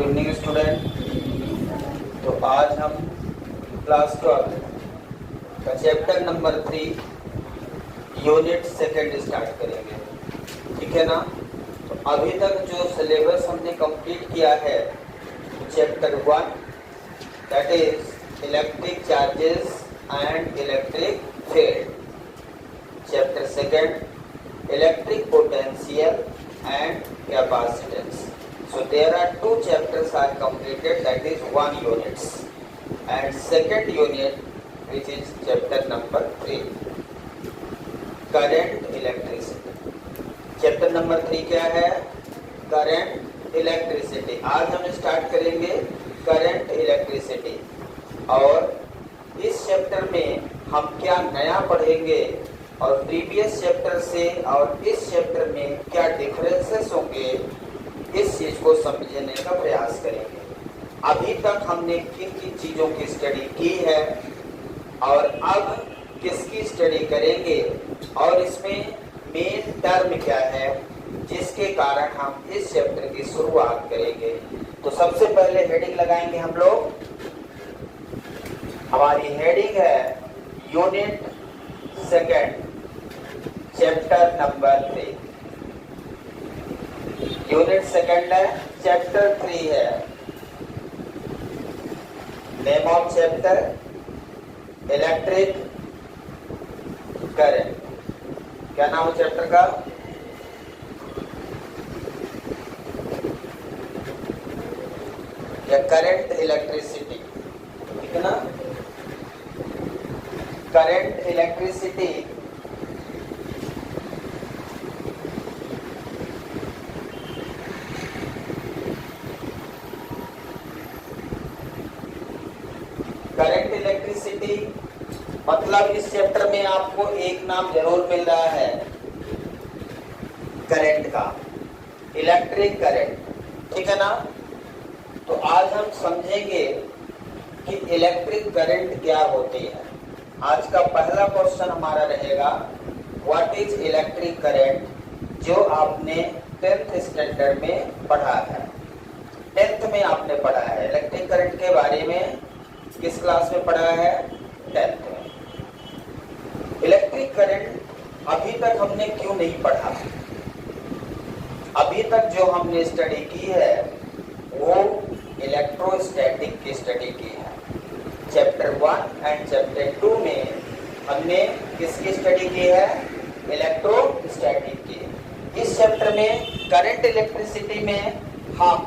Good evening student. तो आज हम क्लास 12 का chapter number 3 unit second start करेंगे, ठीक है ना। तो अभी तक जो सिलेबस हमने कंप्लीट किया है chapter 1 that is electric charges and electric field, chapter second electric potential and capacitance. So there are two chapters are completed, that is 1 units, and second unit which is chapter number 3 current electricity. chapter number 3 क्या है? current electricity. आज हम start करेंगे current electricity और इस chapter में हम क्या नया पढ़ेंगे और प्रीवियस चैप्टर से और इस चैप्टर में क्या डिफरेंसेस होंगे, इस चीज को समझने का प्रयास करेंगे। अभी तक हमने किन किन चीजों की स्टडी की है और अब किसकी स्टडी करेंगे और इसमें मेन टर्म क्या है जिसके कारण हम इस चैप्टर की शुरुआत करेंगे। तो सबसे पहले हेडिंग लगाएंगे हम लोग। हमारी हेडिंग है unit second chapter number 3। Unit second है, चैप्टर 3 है। Name of chapter electric current. क्या नाम है चैप्टर का? या करंट इलेक्ट्रिसिटी, ठीक है ना। करंट इलेक्ट्रिसिटी करंट इलेक्ट्रिसिटी मतलब इस चैप्टर में आपको एक नाम जरूर मिल रहा है करंट का, इलेक्ट्रिक करंट, ठीक है ना। तो आज हम समझेंगे कि इलेक्ट्रिक करंट क्या होती है। आज का पहला क्वेश्चन हमारा रहेगा व्हाट इज इलेक्ट्रिक करंट, जो आपने 10th स्टैंडर्ड में पढ़ा है। 10th में आपने पढ़ा है इलेक्ट्रिक करंट के बारे में। किस क्लास में पढ़ा है? 10th में। इलेक्ट्रिक करंट अभी तक हमने क्यों नहीं पढ़ा? अभी तक जो हमने स्टडी की है वो इलेक्ट्रोस्टैटिक की स्टडी की है। चैप्टर 1 एंड चैप्टर 2 में हमने किसकी स्टडी की है? इलेक्ट्रोस्टैटिक की। इस चैप्टर में करंट इलेक्ट्रिसिटी में हम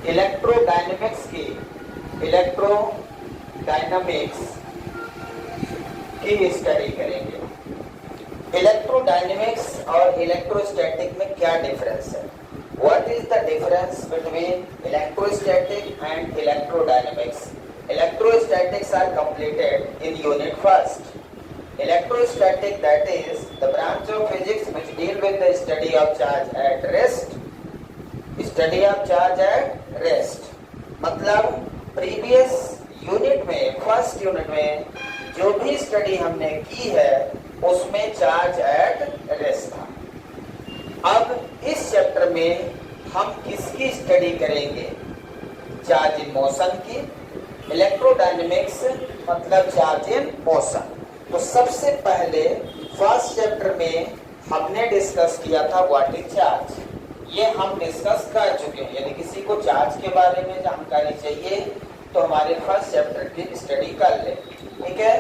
इलेक्ट्रोडायनेमिक्स की स्टडी करेंगे। इलेक्ट्रोडायनेमिक्स और इलेक्ट्रोस्टैटिक में क्या डिफरेंस है? What is the difference between electrostatic and electrodynamics? Electrostatics are completed in unit first. Electrostatic that is the branch of physics which deal with the study of charge at rest. Study of charge at rest मतलब previous unit में, first unit में जो भी study हमने की है उसमें charge at rest था। अब इस चैप्टर में हम किसकी स्टडी करेंगे? चार्ज इन मोशन की। इलेक्ट्रोडायनेमिक्स मतलब चार्ज इन मोशन। तो सबसे पहले फर्स्ट चैप्टर में हमने डिस्कस किया था व्हाट इज चार्ज। ये हम डिस्कस कर चुके हैं। यदि किसी को चार्ज के बारे में जानकारी चाहिए तो हमारे फर्स्ट चैप्टर की स्टडी कर ले, ठीक है।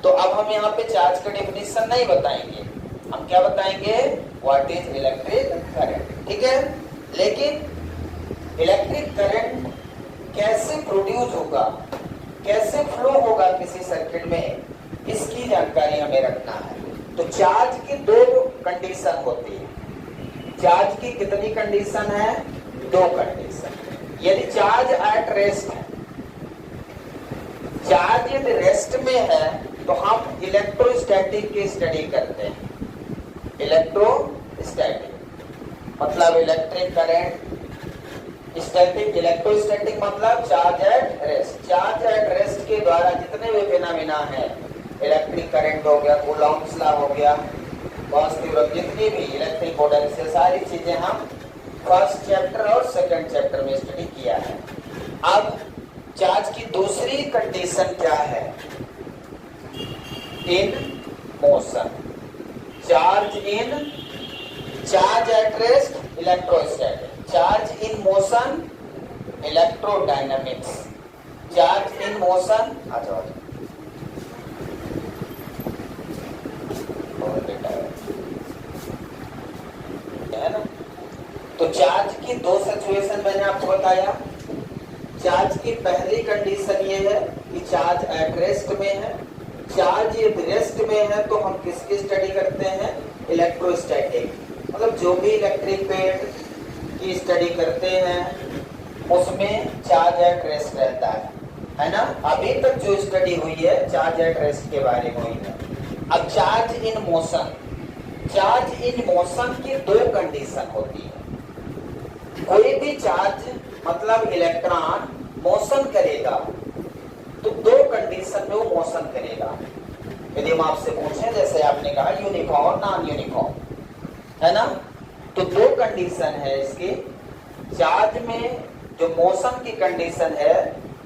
तो अब हम यहाँ पे चार्ज का डेफिनेशन नहीं बताएंगे, हम क्या बताएंगे? व्हाट इज इलेक्ट्रिक करंट, ठीक है। लेकिन इलेक्ट्रिक करंट कैसे प्रोड्यूस होगा, कैसे फ्लो होगा किसी सर्किट में, इसकी जानकारी हमें रखना है। तो चार्ज की दो कंडीशन होती है। चार्ज की कितनी कंडीशन है? 2 कंडीशन। यदि चार्ज एट रेस्ट है, चार्ज यदि रेस्ट में है तो हम इलेक्ट्रोस्टैटिक की स्टडी करते हैं। इलेक्ट्रोस्टैटिक मतलब इलेक्ट्रिक करंट, स्टैटिक इलेक्ट्रोस्टैटिक मतलब charge at rest. Charge at rest के द्वारा जितने भी फिनोमेना है, इलेक्ट्रिक करंट हो गया, कूलॉम्स लॉ हो गया, जितनी भी इलेक्ट्रिक पोटेंशियल, सारी चीजें हम फर्स्ट चैप्टर और सेकंड चैप्टर में स्टडी किया है। अब चार्ज की दूसरी कंडीशन क्या है? In motion, charge at rest, electrostatic, charge in motion, electrodynamics, charge in motion. आ जाओ है ना। तो चार्ज की दो सिचुएशन मैंने आपको बताया। चार्ज की पहली कंडीशन ये है कि चार्ज एट रेस्ट में है। चार्ज यदि रेस्ट में है तो हम किसकी स्टडी करते हैं? इलेक्ट्रोस्टैटिक, मतलब जो भी इलेक्ट्रिक फील्ड की स्टडी करते हैं उसमें चार्ज एट रेस्ट रहता है ना। अभी तक जो स्टडी हुई है चार्ज एट रेस्ट के बारे में हुई है। अब charge in motion, charge in motion की दो कंडीशन होती है। कोई भी चार्ज मतलब इलेक्ट्रॉन मोशन करेगा तो दो कंडीशन में वो मोशन करेगा। यदि हम आपसे पूछें, जैसे आपने कहा यूनिफॉर्म नॉन यूनिफॉर्म, है ना, तो दो कंडीशन है इसकी। चार्ज में जो मोशन की कंडीशन है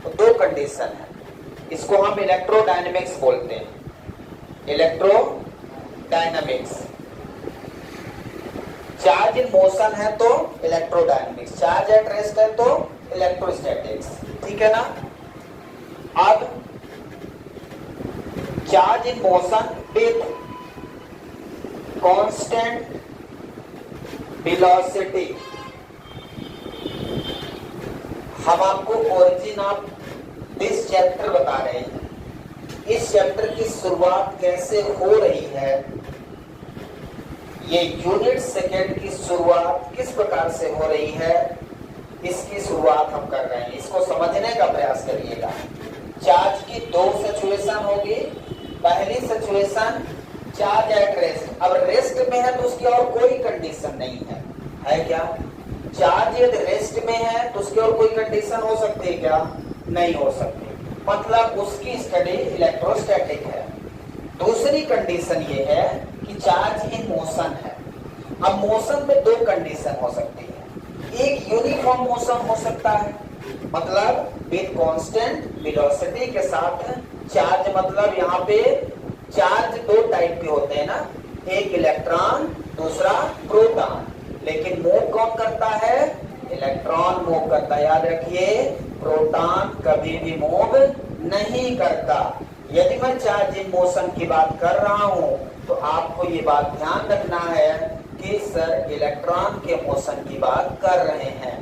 तो दो कंडीशन है। इसको हम इलेक्ट्रोडायनेमिक्स बोलते हैं, इलेक्ट्रोडायनामिक्स। चार्ज इन मोशन है तो इलेक्ट्रोडायनामिक्स, चार्ज एट रेस्ट है तो इलेक्ट्रोस्टैटिक्स, ठीक है ना। अब charge in motion with constant velocity, हम आपको ओरिजिन ऑफ दिस चैप्टर बता रहे हैं। इस चैप्टर की शुरुआत कैसे हो रही है, ये यूनिट सेकेंड की शुरुआत किस प्रकार से हो रही है, इसकी शुरुआत हम कर रहे हैं। इसको समझने का प्रयास करिएगा। चार्ज की दो सिचुएशन होगी। पहली सिचुएशन चार्ज एट रेस्ट। अब रेस्ट में है तो उसकी और कोई कंडीशन नहीं है क्या? चार्ज यदि रेस्ट में है तो उसकी और कोई कंडीशन हो सकती है क्या? नहीं हो सकती, मतलब उसकी स्टडी इलेक्ट्रोस्टैटिक है। दूसरी कंडीशन ये है कि चार्ज इन मोशन है। अब मोशन में दो कंडीशन हो सकती है। एक यूनिफॉर्म मोशन हो सकता है, मतलब विद कांस्टेंट वेलोसिटी के साथ चार्ज, मतलब यहाँ पे चार्ज दो टाइप के होते हैं ना, एक इलेक्ट्रॉन दूसरा प्रोटॉन। लेकिन मूव कौन करता है? इलेक्ट्रॉन मूव करता है। याद रखिए, प्रोटॉन कभी भी मूव नहीं करता। यदि मैं चार्ज इन मोशन की बात कर रहा हूं तो आपको ये बात ध्यान रखना है कि सर इलेक्ट्रॉन के मोशन की बात कर रहे हैं।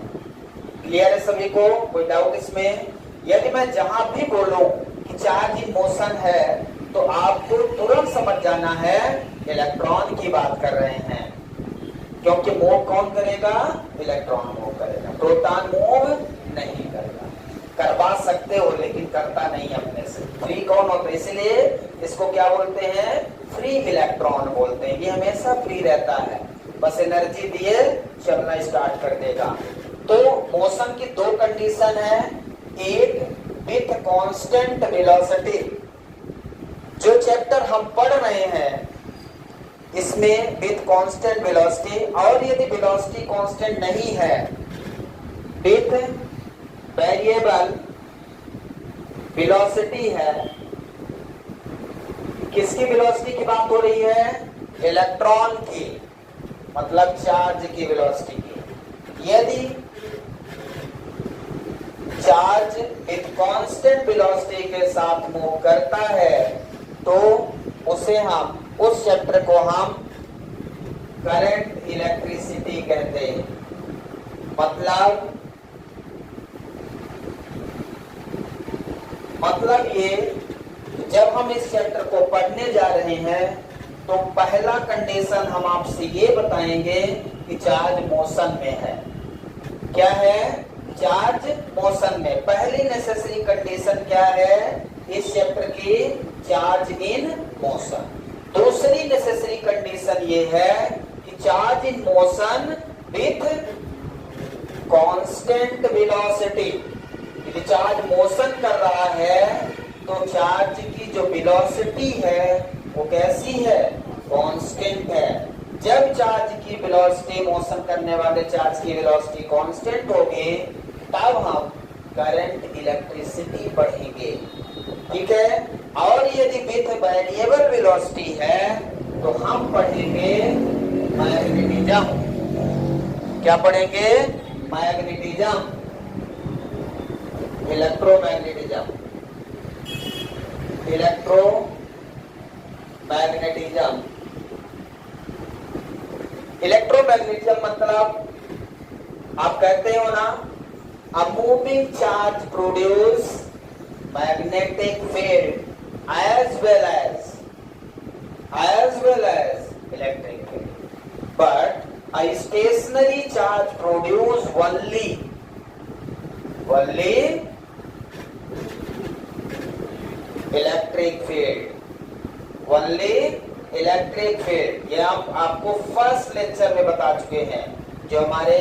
क्लियर है सभी को? कोई डाउट इसमें? यदि मैं जहां भी बोलूं कि चार्ज इन मोशन है तो आपको तुरंत समझ जाना है इलेक्ट्रॉन की बात कर रहे हैं, क्योंकि मूव कौन करेगा? इलेक्ट्रॉन मूव करेगा, प्रोटॉन मूव नहीं करेगा। करवा सकते हो लेकिन करता नहीं अपने से। फ्री कौन होता है? इसलिए इसको क्या बोलते हैं? फ्री इलेक्ट्रॉन बोलते हैं। ये हमेशा फ्री रहता है, बस एनर्जी दिए चलना स्टार्ट कर देगा। तो मोशन की दो कंडीशन है, एक विथ कांस्टेंट वेलोसिटी। जो चैप्टर हम पढ़ रहे हैं इसमें विथ कांस्टेंट वेलोसिटी, और यदि वेलोसिटी कांस्टेंट नहीं है, विथ वेरिएबल वेलोसिटी है। किसकी वेलोसिटी की बात हो रही है? इलेक्ट्रॉन की, मतलब चार्ज की वेलोसिटी की। यदि चार्ज विथ कांस्टेंट वेलोसिटी के साथ मूव करता है तो उसे हम, उस चैप्टर को हम करंट इलेक्ट्रिसिटी कहते हैं। मतलब ये, जब हम इस चैप्टर को पढ़ने जा रहे हैं तो पहला कंडीशन हम आपसे ये बताएंगे कि चार्ज मोशन में है। क्या है? चार्ज मोशन में। पहली नेसेसरी कंडीशन क्या है इस चैप्टर की? Charge in motion. दूसरी नेसेसरी कंडीशन ये है कि charge in motion with constant velocity. यदि चार्ज मोशन कर रहा है तो चार्ज की जो वेलोसिटी है वो कैसी है? कांस्टेंट है। जब चार्ज की वेलोसिटी, मोशन करने वाले चार्ज की वेलोसिटी कांस्टेंट होगी, तब हम करंट, इलेक्ट्रिसिटी पढ़ेंगे। ठीक है। और यदि विथ वेरिएबल वेलोसिटी है तो हम पढ़ेंगे मैग्नेटिज्म। क्या पढ़ेंगे? Magnetism, electromagnetism. इलेक्ट्रोमैग्नेटिज्म, इलेक्ट्रोमैग्नेटिज्म मतलब आप कहते हो ना, a moving charge produce magnetic field as well as electric field, but a stationary charge produce only electric field, only electric field। ये आपको फर्स्ट लेक्चर में बता चुके हैं। जो हमारे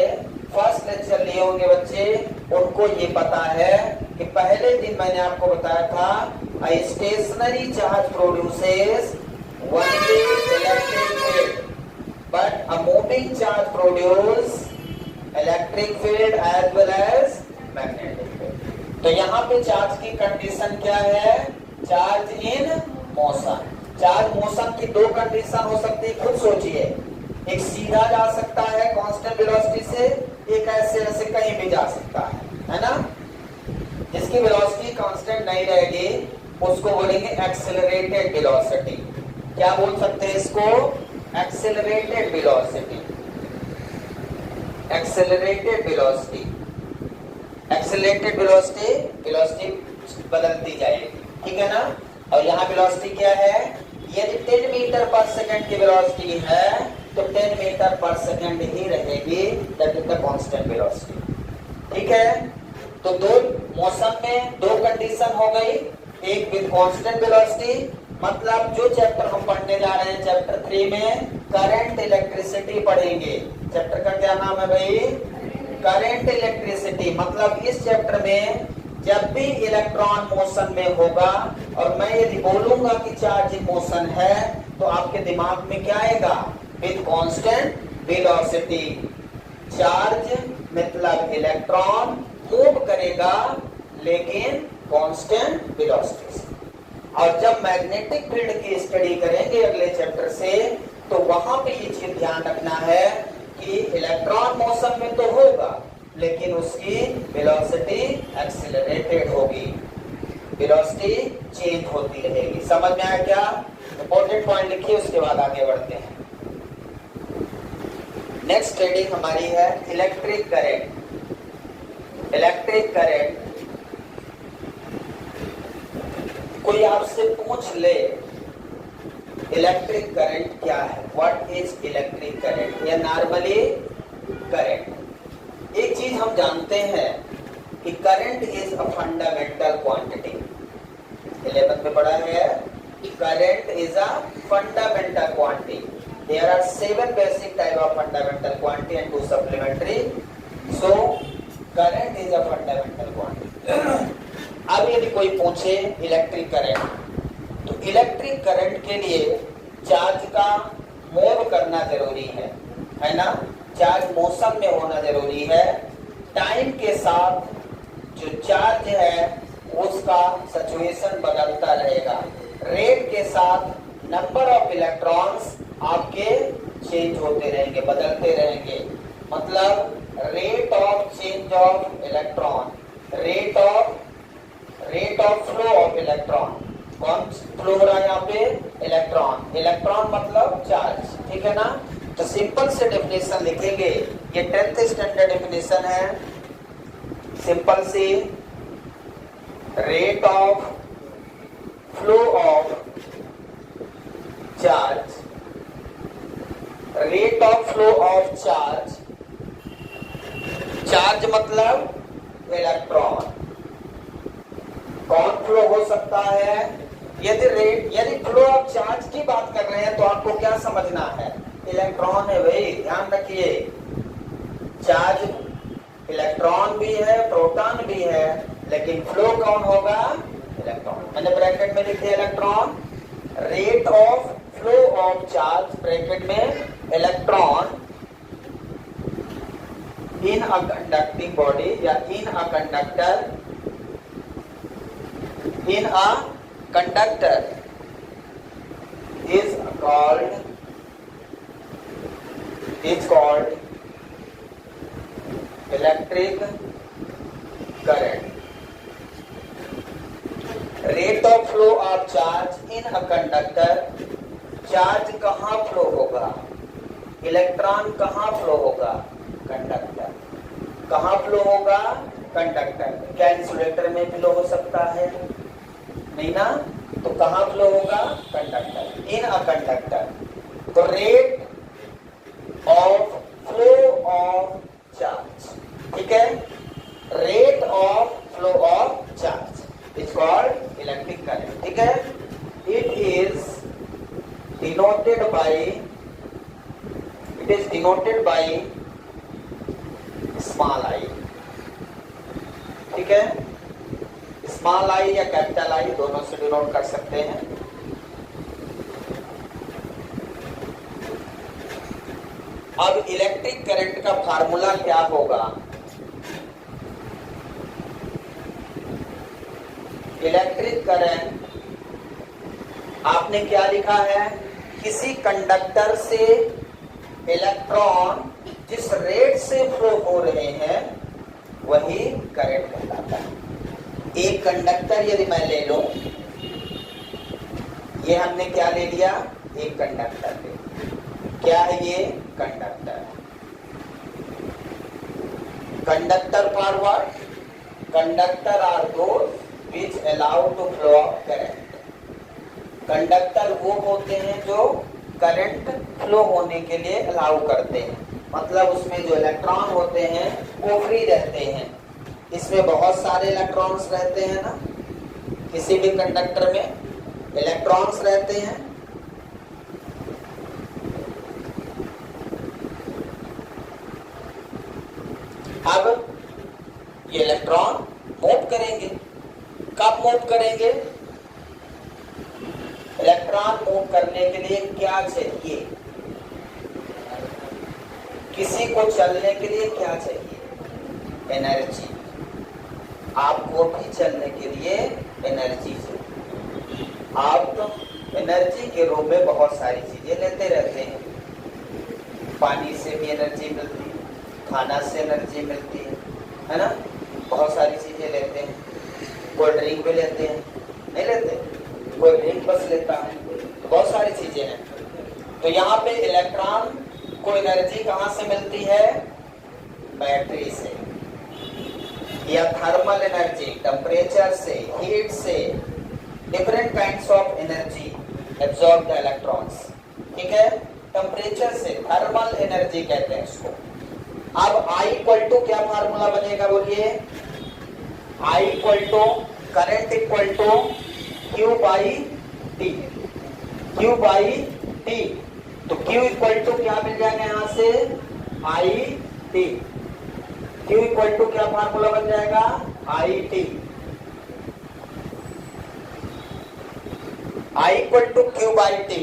फर्स्ट लेक्चर लिए होंगे बच्चे, उनको ये पता है कि पहले दिन मैंने आपको बताया था a stationary charge produces only electric field, but a moving charge produces electric field as well as magnetic field। तो यहाँ पे चार्ज की कंडीशन क्या है? Charge in motion. Charge motion की दो कंडीशन हो सकती है, खुद सोचिए। एक सीधा जा सकता है कांस्टेंट वेलोसिटी से, एक ऐसे कहीं भी जा सकता है ना। जिसकी वेलोसिटी कांस्टेंट नहीं रहेगी उसको बोलेंगे एक्सेलरेटेड वेलोसिटी। क्या बोल सकते हैं इसको? Accelerated velocity. Accelerated velocity, accelerated velocity, velocity बदलती जाएगी। ठीक है ना। और यहाँ वेलोसिटी क्या है? यदि 10 मीटर पर सेकंड की वेलोसिटी है तो 10 मीटर पर सेकंड ही रहेगी, that is the constant velocity. ठीक है। तो दो मोशन में दो कंडीशन हो गई, एक विद कांस्टेंट वेलोसिटी, मतलब जो चैप्टर हम पढ़ने जा रहे हैं चैप्टर 3 में करंट इलेक्ट्रिसिटी पढ़ेंगे। चैप्टर का क्या नाम है भाई? Current electricity. मतलब इस चैप्टर में जब भी इलेक्ट्रॉन मोशन में होगा और मैं यदि बोलूंगा कि चार्ज इन मोशन है तो आपके दिमाग में क्या आएगा? With constant velocity. चार्ज मतलब इलेक्ट्रॉन मूव करेगा लेकिन कांस्टेंट वेलोसिटी से। और जब मैग्नेटिक फील्ड की स्टडी करेंगे अगले चैप्टर से, तो वहां पे ये चीज ध्यान रखना है कि इलेक्ट्रॉन मोशन में तो होगा लेकिन उसकी वेलोसिटी एक्सीलरेटेड होगी, वेलोसिटी चेंज होती रहेगी। समझ में आया क्या? इंपॉर्टेंट पॉइंट लिखिए, उसके बाद आगे बढ़ते हैं। नेक्स्ट ट्रेडिंग हमारी है इलेक्ट्रिक करंट। इलेक्ट्रिक करंट, कोई आपसे पूछ ले इलेक्ट्रिक करंट क्या है, व्हाट इज इलेक्ट्रिक करंट या नॉर्मली करंट। एक चीज हम जानते हैं कि current is a fundamental quantity. 11th में पढ़ा है current is a fundamental quantity. There are 7 basic type of fundamental quantity and 2 supplementary. So current is a fundamental quantity. अब यदि कोई पूछे इलेक्ट्रिक करंट, तो इलेक्ट्रिक करंट के लिए चार्ज का मूव करना जरूरी है ना। चार्ज मोशन में होना जरूरी है। टाइम के साथ जो चार्ज है उसका सिचुएशन बदलता रहेगा। रेट के साथ नंबर ऑफ इलेक्ट्रॉन्स आपके चेंज होते रहेंगे, बदलते रहेंगे। मतलब rate of change of electron, rate of flow of electron. कौन फ्लो हो रहा है यहाँ पे? इलेक्ट्रॉन। इलेक्ट्रॉन मतलब चार्ज। ठीक है ना। तो सिंपल से डेफिनेशन लिखेंगे, ये 10th स्टैंडर्ड डेफिनेशन है। सिंपल सी, rate of flow of charge, rate of flow of charge, charge मतलब इलेक्ट्रॉन। कौन फ्लो हो सकता है? यदि फ्लो ऑफ चार्ज की बात कर रहे हैं तो आपको क्या समझना है? इलेक्ट्रॉन है भाई, ध्यान रखिए। चार्ज इलेक्ट्रॉन भी है, प्रोटॉन भी है, लेकिन फ्लो कौन होगा? इलेक्ट्रॉन। मैंने ब्रैकेट में लिख दिया electron. Rate of flow of charge bracket में electron in a conducting body या in a conductor is called electric current. Rate of flow of charge in a conductor, charge कहाँ flow होगा, electron कहाँ flow होगा, conductor कहाँ flow होगा, conductor. क्या insulator में फ्लो हो सकता है, नहीं ना, तो कहाँ फ्लो होगा, कंडक्टर, इन अ कंडक्टर। तो rate of flow of charge, ठीक है, rate of flow of charge is called electric current, ठीक है। It is denoted by small I, ठीक है, स्मॉल आई या कैपिटल आई दोनों से डिनोट कर सकते हैं। अब इलेक्ट्रिक करंट का फार्मूला क्या होगा, इलेक्ट्रिक करंट आपने क्या लिखा है, किसी कंडक्टर से इलेक्ट्रॉन जिस रेट से फ्लो हो रहे हैं वही करंट कहलाता है। एक कंडक्टर यदि मैं ले लूं, ये हमने क्या ले लिया, एक कंडक्टर ले, क्या है ये, conductor. Conductor forward, conductor are those which allow to flow of current. Conductor वो होते हैं जो करंट फ्लो होने के लिए अलाउ करते हैं, मतलब उसमें जो इलेक्ट्रॉन होते हैं वो फ्री रहते हैं। इसमें बहुत सारे इलेक्ट्रॉन्स रहते हैं ना, किसी भी कंडक्टर में इलेक्ट्रॉन्स रहते हैं। अब ये इलेक्ट्रॉन मूव करेंगे, कब मूव करेंगे, इलेक्ट्रॉन मूव करने के लिए क्या चाहिए, किसी को चलने के लिए क्या चाहिए, एनर्जी। आपको भी चलने के लिए एनर्जी चाहिए। आप तो एनर्जी के रूप में बहुत सारी चीजें लेते रहते हैं, पानी से भी एनर्जी मिलती है, खाना से एनर्जी मिलती है ना, बहुत सारी चीजें लेते हैं, कोल्ड ड्रिंक भी लेते हैं, नहीं लेते, कोई ड्रिंक बस लेता है, बहुत सारी चीजें हैं। तो यहाँ पे इलेक्ट्रॉन को एनर्जी कहाँ से मिलती है, बैटरी से, या थर्मल एनर्जी, टेम्परेचर से, हीट से, different kinds of energy absorb the electrons, ठीक है, टेम्परेचर से, थर्मल एनर्जी कहते हैं इसको। अब I इक्वल टू क्या फार्मूला बनेगा, बोलिए, I equal to current equal to Q by t, Q by t. तो Q इक्वल टू क्या मिल जाएगा यहां से, I t. Q equal to क्या फार्मूला बन जाएगा, I t. I equal to Q by t,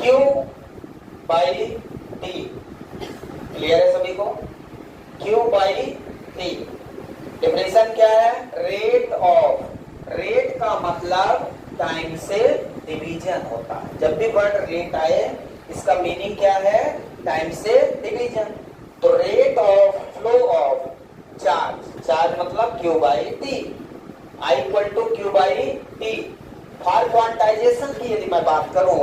Q by t, clear है सभी को, Q बाई टी। डिफरेंशियल क्या है, रेट ऑफ, रेट का मतलब टाइम से डिवीजन होता है। जब भी वर्ड रेट आए इसका मीनिंग क्या है, टाइम से डिवीजन। तो rate of flow of charge, charge मतलब Q by t, I equal to Q by t. For quantization की यदि मैं बात करूं,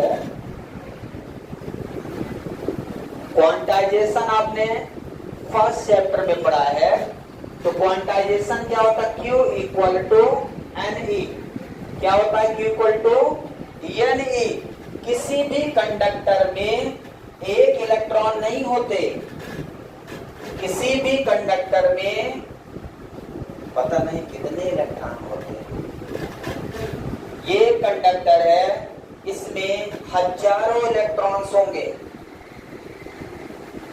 क्वांटाइजेशन आपने फर्स्ट चैप्टर में पढ़ा है, तो क्वांटाइजेशन क्या होता है, Q इक्वल टू NE, क्या होता है, Q इक्वल टू NE। किसी भी कंडक्टर में एक इलेक्ट्रॉन नहीं होते, किसी भी कंडक्टर में पता नहीं कितने इलेक्ट्रॉन होते हैं। ये कंडक्टर है, इसमें हजारों इलेक्ट्रॉन्स होंगे,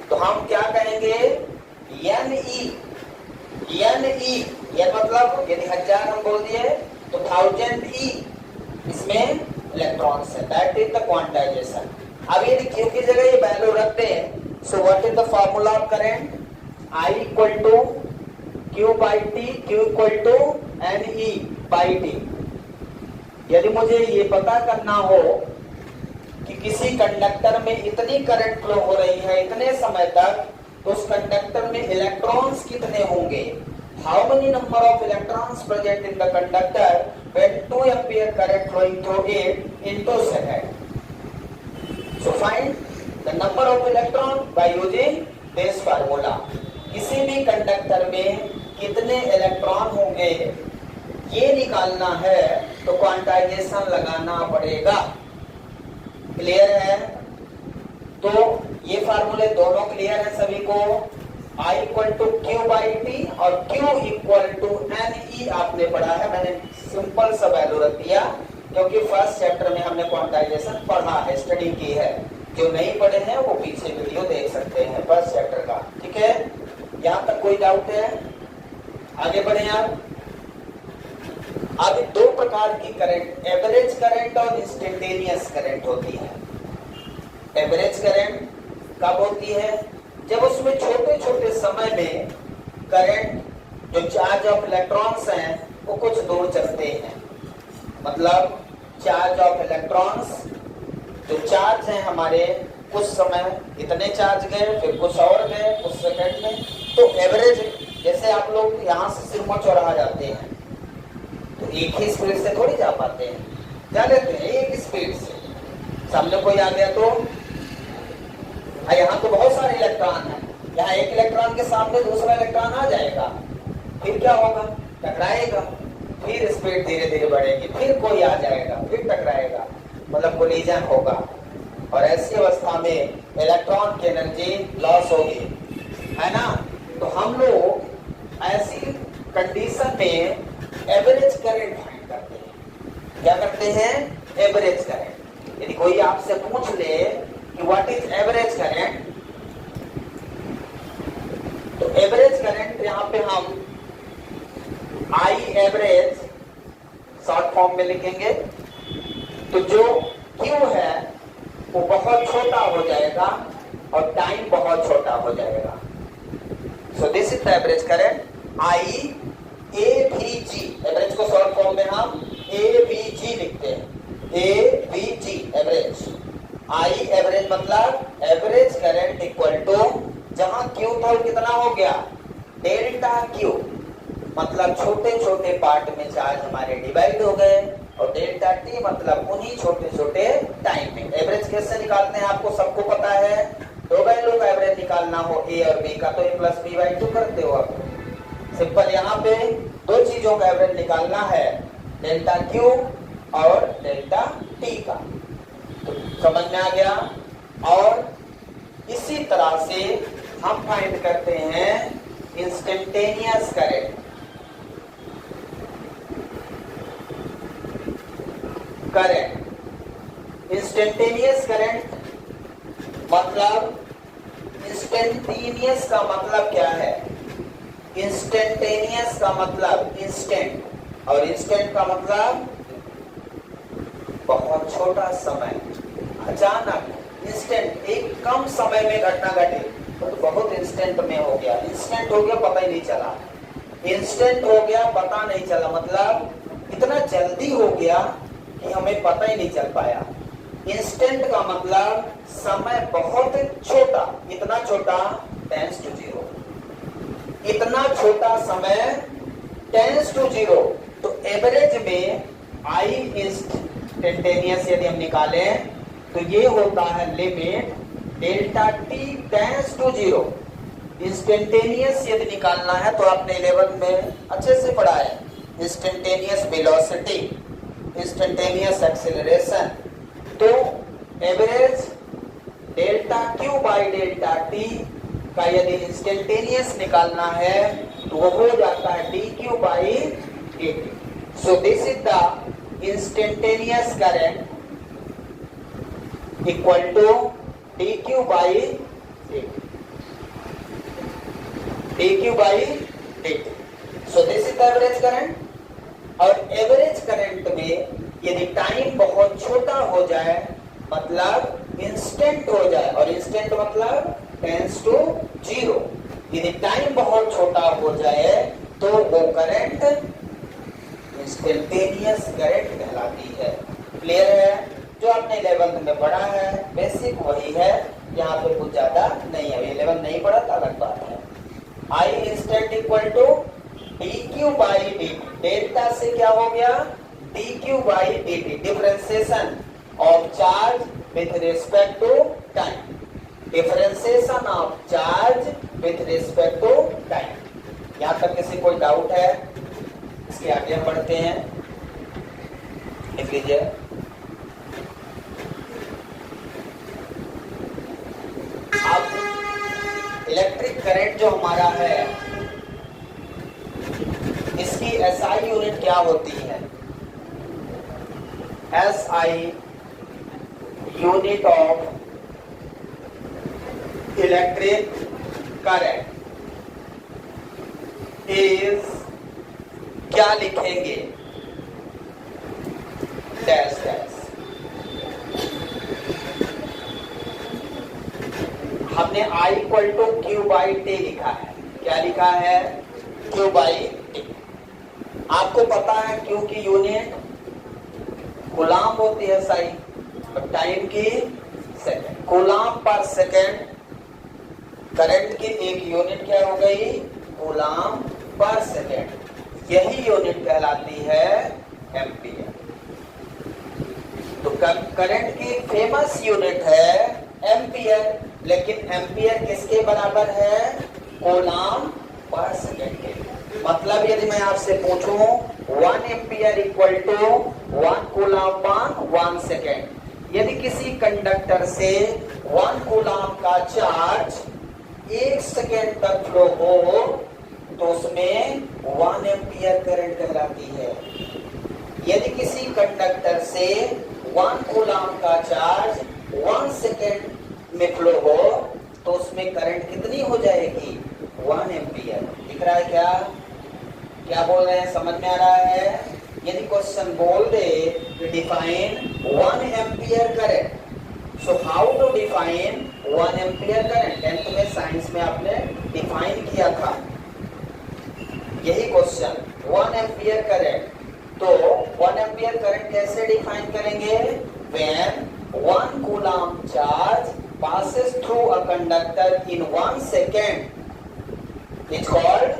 तो हम क्या कहेंगे, NE। NE ये मतलब यदि 1000 हम बोल दिए तो 1000 E इसमें इलेक्ट्रॉन्स है, दैट इज द क्वांटाइजेशन। अब यदि Q की जगह ये वैल्यू रखते हैं, so what is the formula of current? I equal to Q by t, Q equal to NE by t. यदि मुझे ये पता करना हो कि किसी कंडक्टर में इतनी करंट फ्लो हो रही है इतने समय तक, तो उस कंडक्टर में इलेक्ट्रॉन्स कितने होंगे, how many number of electrons present in the conductor when 2 ampere current flowing through it into second. So find the number of electron by using this formula. किसी भी कंडक्टर में कितने इलेक्ट्रॉन होंगे ये निकालना है तो क्वांटाइजेशन लगाना पड़ेगा। क्लियर है? तो ये फार्मूले दोनों क्लियर है सभी को। I equal to Q by t और Q इक्वल टू NE आपने पढ़ा है, मैंने सिंपल सा वैल्यू रख दिया क्योंकि फर्स्ट चैप्टर में हमने क्वांटाइजेशन पढ़ा है, स्टडी की है। जो नहीं पढ़े हैं वो पीछे वीडियो देख सकते हैं फर्स्ट चैप्टर का। ठीक है, यहाँ तक कोई डाउट है? आगे बढ़े आप। अब दो प्रकार की करंट, एवरेज करंट और इंस्टेंटेनियस करंट होती है। एवरेज करंट कब होती है? जब उसमें छोटे छोटे समय में करंट, जो चार्ज ऑफ इलेक्ट्रॉन्स हैं वो कुछ दूर चलते हैं। मतलब चार्ज ऑफ इलेक्ट्रॉन्स, जो चार्ज हैं हमारे, कुछ समय इतने चार्ज गए, फिर कुछ और गए कुछ सेकंड में। तो एवरेज, जैसे आप लोग यहाँ से सिरमौ चौराहा जाते हैं तो एक ही स्पीड से थोड़ी जा पाते हैं, जा लेते हैं एक स्पीड से। सामने कोई आ गया तो यहाँ तो बहुत सारे इलेक्ट्रॉन हैं, यहाँ एक इलेक्ट्रॉन के सामने दूसरा इलेक्ट्रॉन आ जाएगा, फिर क्या होगा? टकराएगा, फिर स्पीड धीरे धीरे बढ़ेगी, फिर कोई आ जाएगा, फिर टकराएगा, मतलब कोलिजन होगा। और ऐसी अवस्था में इलेक्ट्रॉन की एनर्जी लॉस होगी, है ना? तो हम लोग ऐसी कंडीशन में एवरेज करंट फाइंड करते हैं। क्या करते हैं? Average current. यदि कोई आपसे पूछ ले कि व्हाट इज एवरेज करंट, तो एवरेज करंट यहाँ पे हम I एवरेज शॉर्ट फॉर्म में लिखेंगे। तो जो Q है वो बहुत छोटा हो जाएगा और टाइम बहुत छोटा हो जाएगा। सो this is the average current I AVG। Average को शॉर्ट फॉर्म में हम AVG लिखते हैं, AVG एवरेज। I एवरेज मतलब एवरेज करंट इक्वल टू, जहां Q था कितना हो गया? डेल्टा Q, मतलब छोटे छोटे पार्ट में चार्ज हमारे डिवाइड हो गए, और डेल्टा T मतलब उन्हीं छोटे छोटे टाइम में। एवरेज कैसे निकालते हैं आपको सबको पता है। दो वैल्यू का एवरेज निकालना हो A और B का तो A प्लस B बाई 2 करते हो आप। सिंपल, यहाँ पे दो चीजों का एवरेज निकालना है, डेल्टा Q और डेल्टा T का। तो समझ में आ गया। और इसी तरह से हम फाइंड करते हैं इंस्टेंटेनियस करंट। इंस्टेंटेनियस करंट मतलब, इंस्टेंटेनियस का मतलब क्या है? इंस्टेंटेनियस का मतलब इंस्टेंट, और इंस्टेंट का मतलब बहुत छोटा समय, अचानक, इंस्टेंट, एक कम समय में घटना घटी तो बहुत इंस्टेंट में हो गया। इंस्टेंट हो गया पता ही नहीं चला, इंस्टेंट हो गया पता नहीं चला, मतलब इतना जल्दी हो गया कि हमें पता ही नहीं चल पाया। इंस्टेंट का मतलब समय बहुत छोटा, इतना छोटा 10 to 0, इतना छोटा समय 10 to 0। तो एवरेज में I इंस्टेंटेनियस यदि हम निकालें तो ये होता है limit delta T 10 to 0। Instantaneous यदि निकालना है तो आपने 11 में अच्छे से पढ़ा है, इंस्टेंटेनियस वेलोसिटी, इंस्टेंटेनियस एक्सेलरेशन। तो average delta Q by delta T का यदि इंस्टेंटेनियस निकालना है तो वो हो जाता है dQ by dt। So this is the instantaneous current equal to dQ by dt, dQ by dt। So this is the average current. और एवरेज करंट में यदि टाइम बहुत छोटा हो जाए, मतलब इंस्टेंट हो जाए, और इंस्टेंट मतलब टेंस टू 0, यदि टाइम बहुत छोटा हो जाए तो वो करंट इंस्टेंटेनियस करंट कहलाती है। क्लियर है? जो आपने 11th में पढ़ा है बेसिक वही है, यहाँ पे कुछ ज्यादा नहीं है। 11 नहीं पढ़ा तो अलग बात है। I instant equal to D Q by D t, delta से क्या हो गया d Q by D t, differentiation of charge with respect to time, differentiation of charge with respect to time. यहाँ तक किसी कोई डाउट है? इसके आगे हम बढ़ते हैं, लिख लीजिए। अब इलेक्ट्रिक करंट जो हमारा है इसकी एसआई यूनिट क्या होती है? SI unit of electric current is, क्या लिखेंगे? Dash dash. हमने I equal to Q by t लिखा है। क्या लिखा है? Q by t. आपको पता है क्यू की यूनिट कूलाम होती है सही, और टाइम की सेकंड। कूलाम पर सेकंड, करंट की एक यूनिट क्या हो गई? कूलाम पर सेकंड। यही यूनिट कहलाती है एम्पियर। तो करंट की फेमस यूनिट है एम्पियर, लेकिन एम्पियर किसके बराबर है? कूलाम पर सेकंड के। मतलब यदि मैं आपसे पूछूं 1 एम्पियर इक्वल टू 1 कूलाम पर 1 सेकंड, यदि किसी कंडक्टर से 1 कूलाम का चार्ज 1 सेकंड तक फ्लो हो तो उसमें 1 एम्पियर करंट कहलाती है। यदि किसी कंडक्टर से 1 कूलाम का चार्ज 1 सेकंड में फ्लो हो तो उसमें करंट कितनी हो जाएगी? 1 एम्पियर। दिख रहा है क्या? क्या बोल रहे हैं? समझ में आ रहा है? यदि क्वेश्चन बोल दे define 1 ampere current, so how to define 1 ampere current? 10th में साइंस में आपने डिफाइन किया था यही क्वेश्चन, 1 एम्पियर करंट। तो 1 एम्पियर करंट कैसे डिफाइन करेंगे? When 1 coulomb charge passes through a conductor in 1 second is called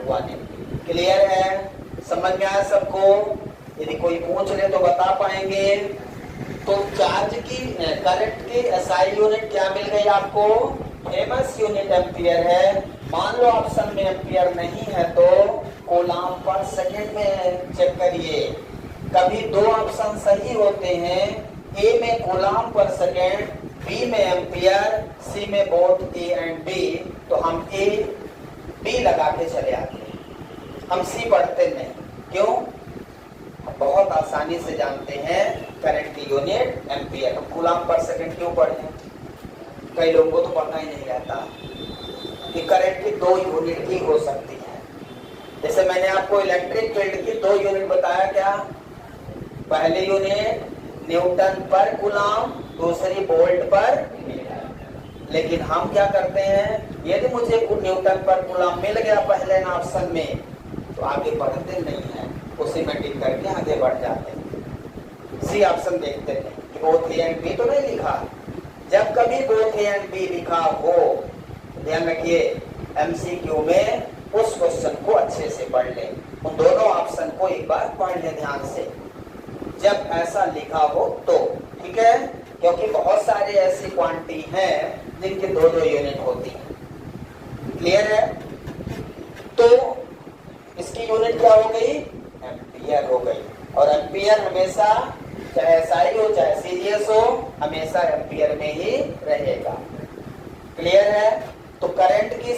1 ampere. Clear है? समझ में आया सबको? यदि कोई पूछ ले तो बता पाएंगे। तो चार्ज की करंट की एसआई यूनिट क्या मिल गई आपको? फेमस यूनिट एम्पियर है। मान लो ऑप्शन में एम्पियर नहीं है तो कूलाम पर सेकंड में चेक करिए। कभी दो ऑप्शन सही होते हैं, ए में कूलाम पर सेकंड, बी में एम्पियर, सी में बोथ ए एंड बी, तो हम ए बी लगा के चले आते हैं, हम सी पढ़ते नहीं। क्यों? बहुत आसानी से जानते हैं करंट की यूनिट एम्पियर। हम कूलाम पर सेकंड क्यों पढ़े? कई लोगों को तो पता ही नहीं रहता कि करंट की 2 यूनिट ही हो सकती है। जैसे मैंने आपको इलेक्ट्रिक फील्ड की 2 यूनिट बताया, क्या? पहली यूनिट न्यूटन पर कूलाम, दूसरी वोल्ट पर मीटर। लेकिन हम क्या करते हैं, यदि मुझे न्यूटन पर कूलाम मिल गया पहले ऑप्शन में तो आगे बढ़ते नहीं है, उसी में टिक करके आगे बढ़ जाते हैं। सी ऑप्शन देखते हैं कि बोथ ए एंड बी तो नहीं लिखा। जब कभी बोथ ए एंड बी लिखा हो, ध्यान रखिए एमसीक्यू में उस क्वेश्चन को अच्छे से पढ़ लें, उन दोनों ऑप्शन को एक बार पढ़ लें ध्यान से जब ऐसा लिखा हो तो। ठीक है? क्योंकि बहुत सारे ऐसी क्वांटिटी हैं जिनकी 2-2 यूनिट होती है। क्लियर है? तो इसकी यूनिट क्या हो गई? एम्पियर हो गई। और एम्पियर हमेशा चाहे एसआई हो चाहे सीजीएस हो, हमेशा एम्पियर में ही रहेगा। क्लियर है? तो करंट की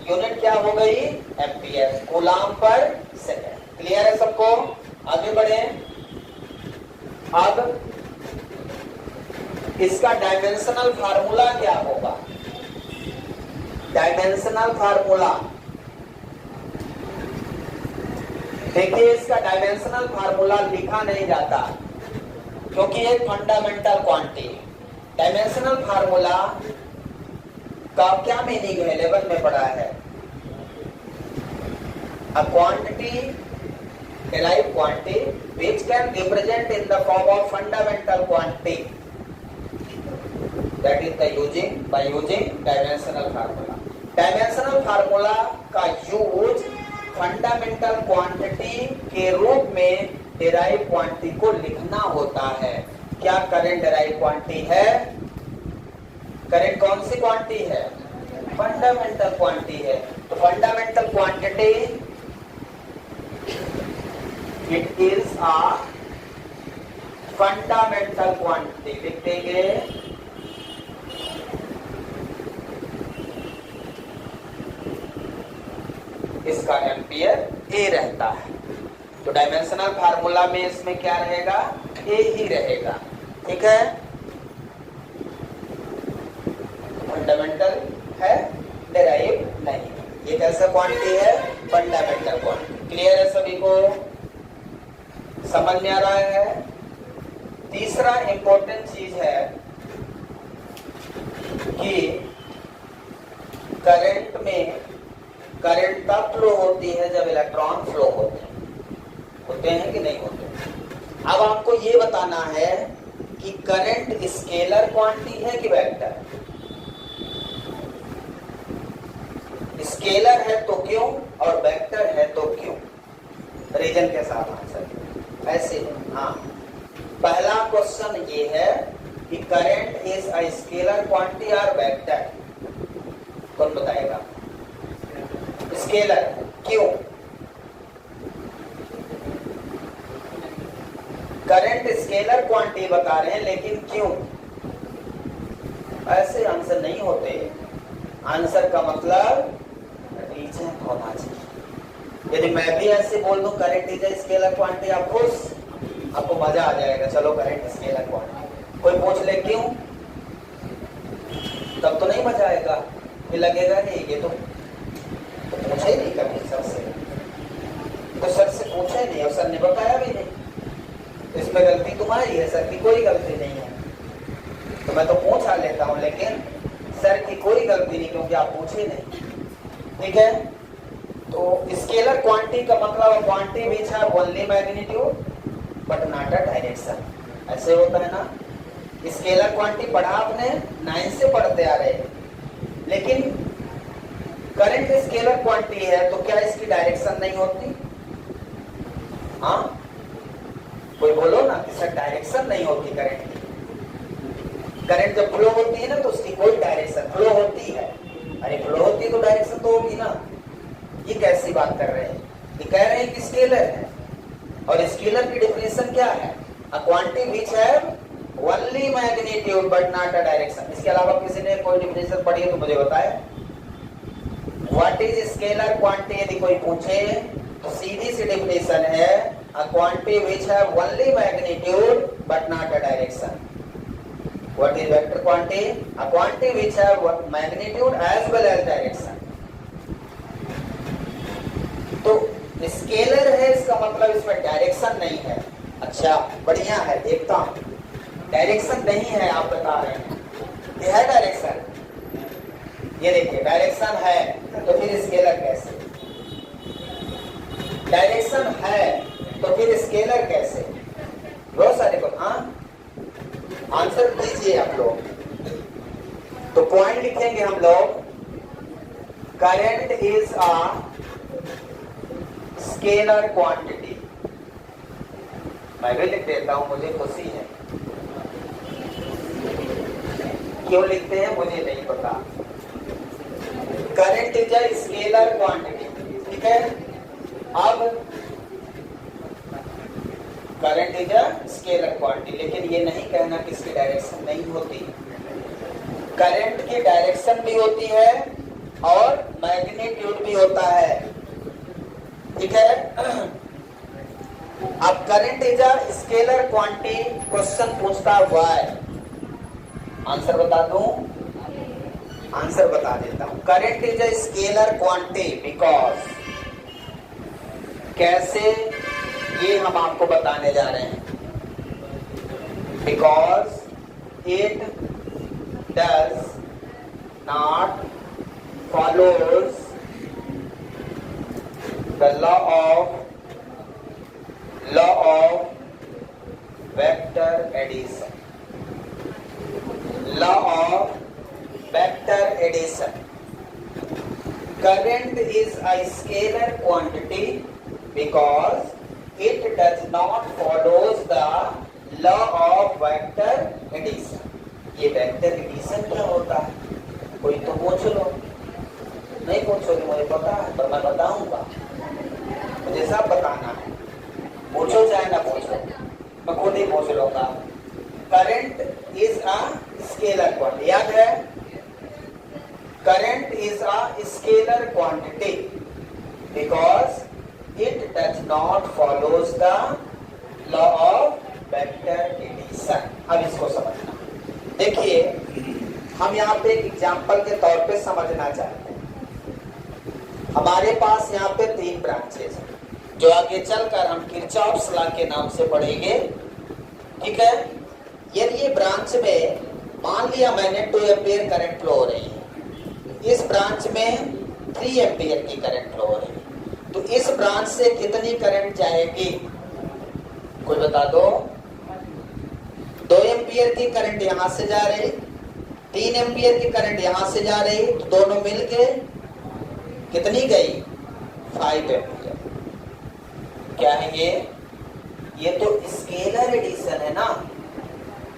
यूनिट क्या हो गई? एम्पियर, कूलाम पर सेकंड। क्लियर है सबको? आगे बढ़े। अब इसका डायमेंशनल फार्मूला क्या होगा? डायमेंशनल फार्मूला देखिए, इसका डायमेंशनल फार्मूला लिखा नहीं जाता क्योंकि ये फंडामेंटल क्वांटिटी है। डायमेंशनल फार्मूला का क्या मीनिंग है 11 में पढ़ा है? A quantity derived quantity which can represent in the form of fundamental quantity, that is the using dimensional formula. Dimensional formula का यूज फंडामेंटल क्वांटिटी के रूप में डेराइव क्वांटिटी को लिखना होता है। क्या करंट डेराइव क्वांटिटी है? करंट कौन सी क्वांटिटी है? फंडामेंटल क्वांटिटी है। तो fundamental quantity it is a fundamental quantity. लिख देंगे इसका एम्पियर ए रहता है। तो डायमेंशनल फार्मूला में इसमें क्या रहेगा? ए ही रहेगा। ठीक है, फंडामेंटल है, डेराइव नहीं। ये कैसा क्वांटिटी है? Fundamental quantity. क्लियर है सभी को? समझ में आ रहा है? तीसरा इंपॉर्टेंट चीज है कि करंट में करंट तब फ्लो होती है जब इलेक्ट्रॉन फ्लो होते हैं कि नहीं होते। अब आपको ये बताना है कि करंट स्केलर क्वांटिटी है कि वेक्टर? स्केलर है तो क्यों और वेक्टर है तो क्यों? रीजन के साथ आंसर ऐसे। हाँ, पहला क्वेश्चन ये है कि current is a scalar quantity और वेक्टर? कौन बताएगा? स्केलर। क्यों? करंट स्केलर क्वांटिटी बता रहे हैं, लेकिन क्यों? ऐसे आंसर नहीं होते। आंसर का मतलब रीजन होना चाहिए। यदि मैं भी ऐसे बोल दूं current is a scalar quantity, आप खुश, आपको मजा आ जाएगा, चलो करंट स्केलर क्वांटिटी। कोई पूछ ले क्यों, तब तो नहीं मजा आएगा, ये लगेगा नहीं ये तो पूछे ही नहीं कभी सर से, तो सर से पूछे नहीं और सर ने बताया भी नहीं, तो इसमें गलती तुम्हारी है, सर की कोई गलती नहीं है। तो मैं तो पूछा लेता हूँ, लेकिन सर की कोई गलती नहीं, क्योंकि आप पूछे नहीं। ठीक है, तो स्केलर क्वांटिटी का मतलब quantity which have only magnitude but not a direction. ऐसे होता है ना। स्केलर क्वांटिटी पढ़ा आपने, 9 से पढ़ते आ रहे हैं, लेकिन करंट स्केलर क्वांटिटी है तो क्या इसकी डायरेक्शन नहीं होती? हाँ, कोई बोलो ना कि सर डायरेक्शन नहीं होती करंट की। करंट जब फ्लो होती है ना तो उसकी कोई डायरेक्शन, फ्लो होती है, अरे फ्लो होती है तो डायरेक्शन तो होगी ना। ये कैसी बात कर रहे हैं? ये कह रहे हैं कि स्केलर है, और स्केलर की डेफिनेशन क्या है? A quantity which have only magnitude but not a direction. इसके अलावा किसी ने कोई डेफिनेशन पढ़ी है तो मुझे बताए। व्हाट इज स्केलर क्वांटिटी यदि कोई पूछे तो सीधी सी डेफिनेशन है a quantity which have only magnitude but not a direction. What is vector quantity? A quantity which have magnitude as well as direction. तो स्केलर है, इसका मतलब इसमें डायरेक्शन नहीं है। अच्छा, बढ़िया है, देखता हूं। डायरेक्शन नहीं है आप बता रहे हैं, ये है डायरेक्शन। ये देखिए डायरेक्शन है, तो फिर स्केलर कैसे? डायरेक्शन है तो फिर स्केलर कैसे? बहुत सारे को हाँ आंसर दीजिए आप लोग। तो पॉइंट लिखेंगे हम लोग, current is a scalar quantity. मैं भी लिख देता हूं, मुझे खुशी है। क्यों लिखते हैं मुझे नहीं पता। Current is a scalar quantity. ठीक है, अब current is a scalar quantity, लेकिन ये नहीं कहना कि इसकी डायरेक्शन नहीं होती। करंट की डायरेक्शन भी होती है और मैग्नीट्यूड भी होता है। ठीक है, अब current is a scalar quantity, question पूछता व्हाई। आंसर बता दूं? आंसर बता देता हूं। Current is a scalar quantity because, कैसे ये हम आपको बताने जा रहे हैं। Because it does not follows the law of vector addition. Law of vector addition. Current is a scalar quantity because it does not follows the law of vector addition. ये vector addition क्या होता है? कोई तो पूछ लो। नहीं पूछोगे, मुझे पता है, पर मैं बताऊंगा। मुझे सब बताना है, पूछो चाहे ना पूछो, मैं खुद ही पूछ लूंगा। Current is a scalar quantity, याद है? Current is a scalar quantity because it does not follows the law of vector addition. अब इसको समझना। देखिए, हम यहाँ पे एक एग्जाम्पल के तौर पे समझना चाहते हैं। हमारे पास यहाँ पे 3 ब्रांचेस हैं जो आगे चलकर हम किरचॉफ्स लॉ के नाम से पढ़ेंगे, ठीक है? यदि ये ब्रांच में मान लिया मैंने 2 एम्पियर करंट फ्लो हो रही है, इस ब्रांच में 3 एम्पियर की करंट फ्लो हो रही है, तो इस ब्रांच से कितनी करंट जाएगी? कोई बता दो। 2 एम्पियर की करंट यहां से जा रही, 3 एम्पियर की करंट यहां से जा रही, तो दोनों मिलके कितनी गई? 5 एम्पियर। क्या है ये? ये तो स्केलर एडिशन है ना।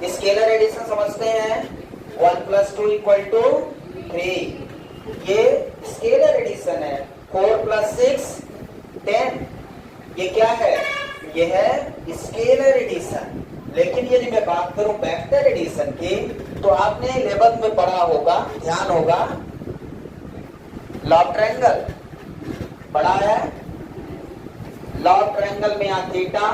स्केलर एडिशन समझते हैं? 1 + 2 = 3। ये स्केलर एडिशन है। 4 + 6 10। ये क्या है? ये है स्केलर एडिशन। लेकिन यदि मैं बात करूं वेक्टर एडिशन की, तो आपने 11th में पढ़ा होगा, ध्यान होगा, लॉ ऑफ ट्रायंगल पढ़ा है। लॉ ऑफ ट्रायंगल में यहाँ थीटा,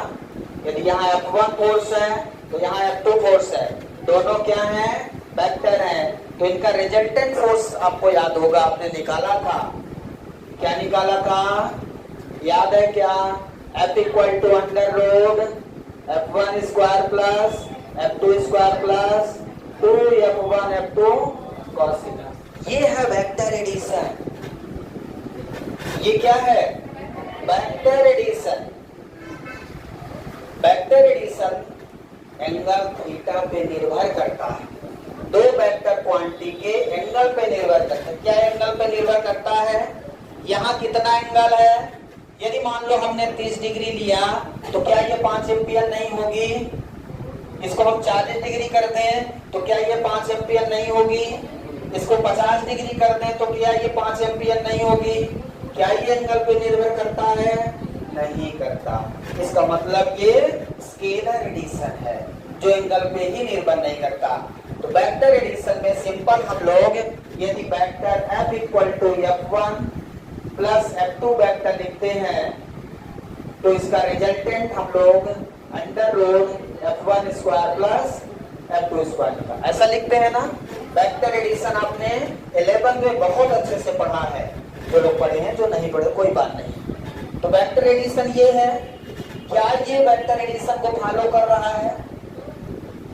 यदि यहाँ F1 फोर्स है तो यहाँ F2 फोर्स है, दोनों क्या है? वेक्टर है। तो इनका रिजल्टेंट फोर्स आपको याद होगा, आपने निकाला था। क्या निकाला था? याद है क्या? F = √F1² + F2² + 2F1 F2 cos θ। ये है वेक्टर एडिशन। ये क्या है? Vector addition. Vector addition angle theta पे निर्भर करता है। 2 वेक्टर क्वांटिटी के एंगल पे निर्भर करता है। क्या एंगल पे निर्भर करता है? यहाँ कितना एंगल है? यदि मान लो हमने 30 डिग्री लिया, तो क्या ये 5 एम्पियर नहीं होगी? इसको हम 40 डिग्री कर दें तो क्या ये 5 एम्पियर नहीं होगी? इसको 50 डिग्री कर दें तो क्या ये 5 एम्पियर नहीं होगी? क्या ये एंगल पे निर्भर करता है? नहीं करता। इसका मतलब ये स्केलर एडिशन है जो एंगल पे ही निर्भर नहीं करता। तो वेक्टर एडिशन में सिंपल हम लोग यदि vector F = F1 + F2 vector लिखते हैं, तो इसका रिजल्टेंट हम लोग √F1² + F2² ऐसा लिखते हैं ना। वेक्टर एडिशन आपने 11th में बहुत अच्छे से पढ़ा है। जो लोग पढ़े हैं, जो नहीं पढ़े कोई बात नहीं। तो वेक्टर एडिशन ये है। क्या ये वेक्टर एडिशन को फॉलो कर रहा है?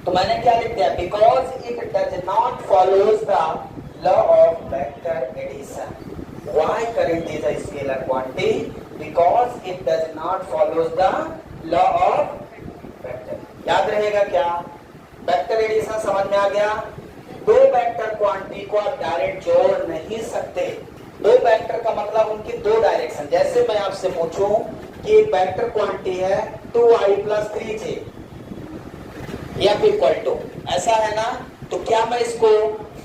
तो मैंने क्या लिख दिया? Because it does not follows the law of vector addition. Why current is a scalar quantity? Because it does not follows the law of vector. याद रहेगा क्या? वेक्टर एडिशन समझ में आ गया? 2 वेक्टर क्वांटिटी को आप डायरेक्ट जोड़ नहीं सकते। 2 वेक्टर का मतलब उनकी 2 डायरेक्शन। जैसे मैं आपसे पूछूं कि एक वेक्टर क्वांटिटी है 2i + 3j, F = ऐसा है ना, तो क्या मैं इसको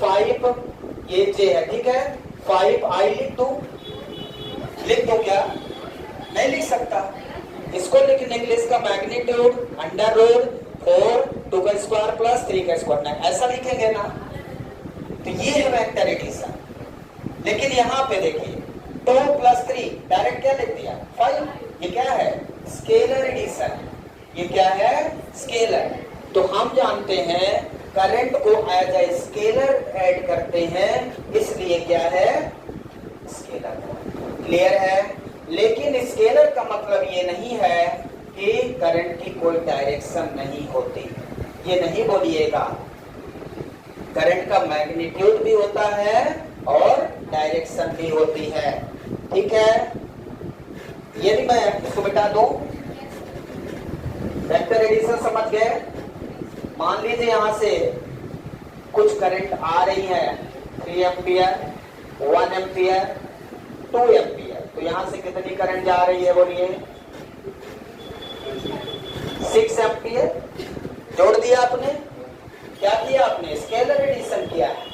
5, ये j है, ठीक है, 5i लिख दूं? क्या? नहीं लिख सकता। इसको लिखने के लिए इसका मैग्नीट्यूड √4 2² + 3² ऐसा लिखेंगे ना। तो ये है वेक्टर एडिशन। लेकिन यहाँ पे देखिए 2 + 3 डायरेक्ट क्या लिख दिया? 5। ये क्या है? Scalar addition. ये क्या है? स्केलर। तो हम जानते हैं करंट को एज ए स्केलर ऐड करते हैं, इसलिए क्या है? स्केलर। क्लियर है? लेकिन स्केलर का मतलब ये नहीं है कि करंट की कोई डायरेक्शन नहीं होती। ये नहीं बोलिएगा। करंट का मैग्नीट्यूड भी होता है और डायरेक्शन भी होती है। ठीक है, यदि मैं इसको मिटा दूं, वेक्टर एडिशन समझ गए। मान लीजिए यहां से कुछ करंट आ रही है 3 एम्पियर, 1 एम्पियर, 2 एम्पियर। तो यहां से कितनी करंट जा रही है बोलिए? 6 एम्पियर। जोड़ दिया आपने, क्या किया आपने? स्केलर एडिशन किया है।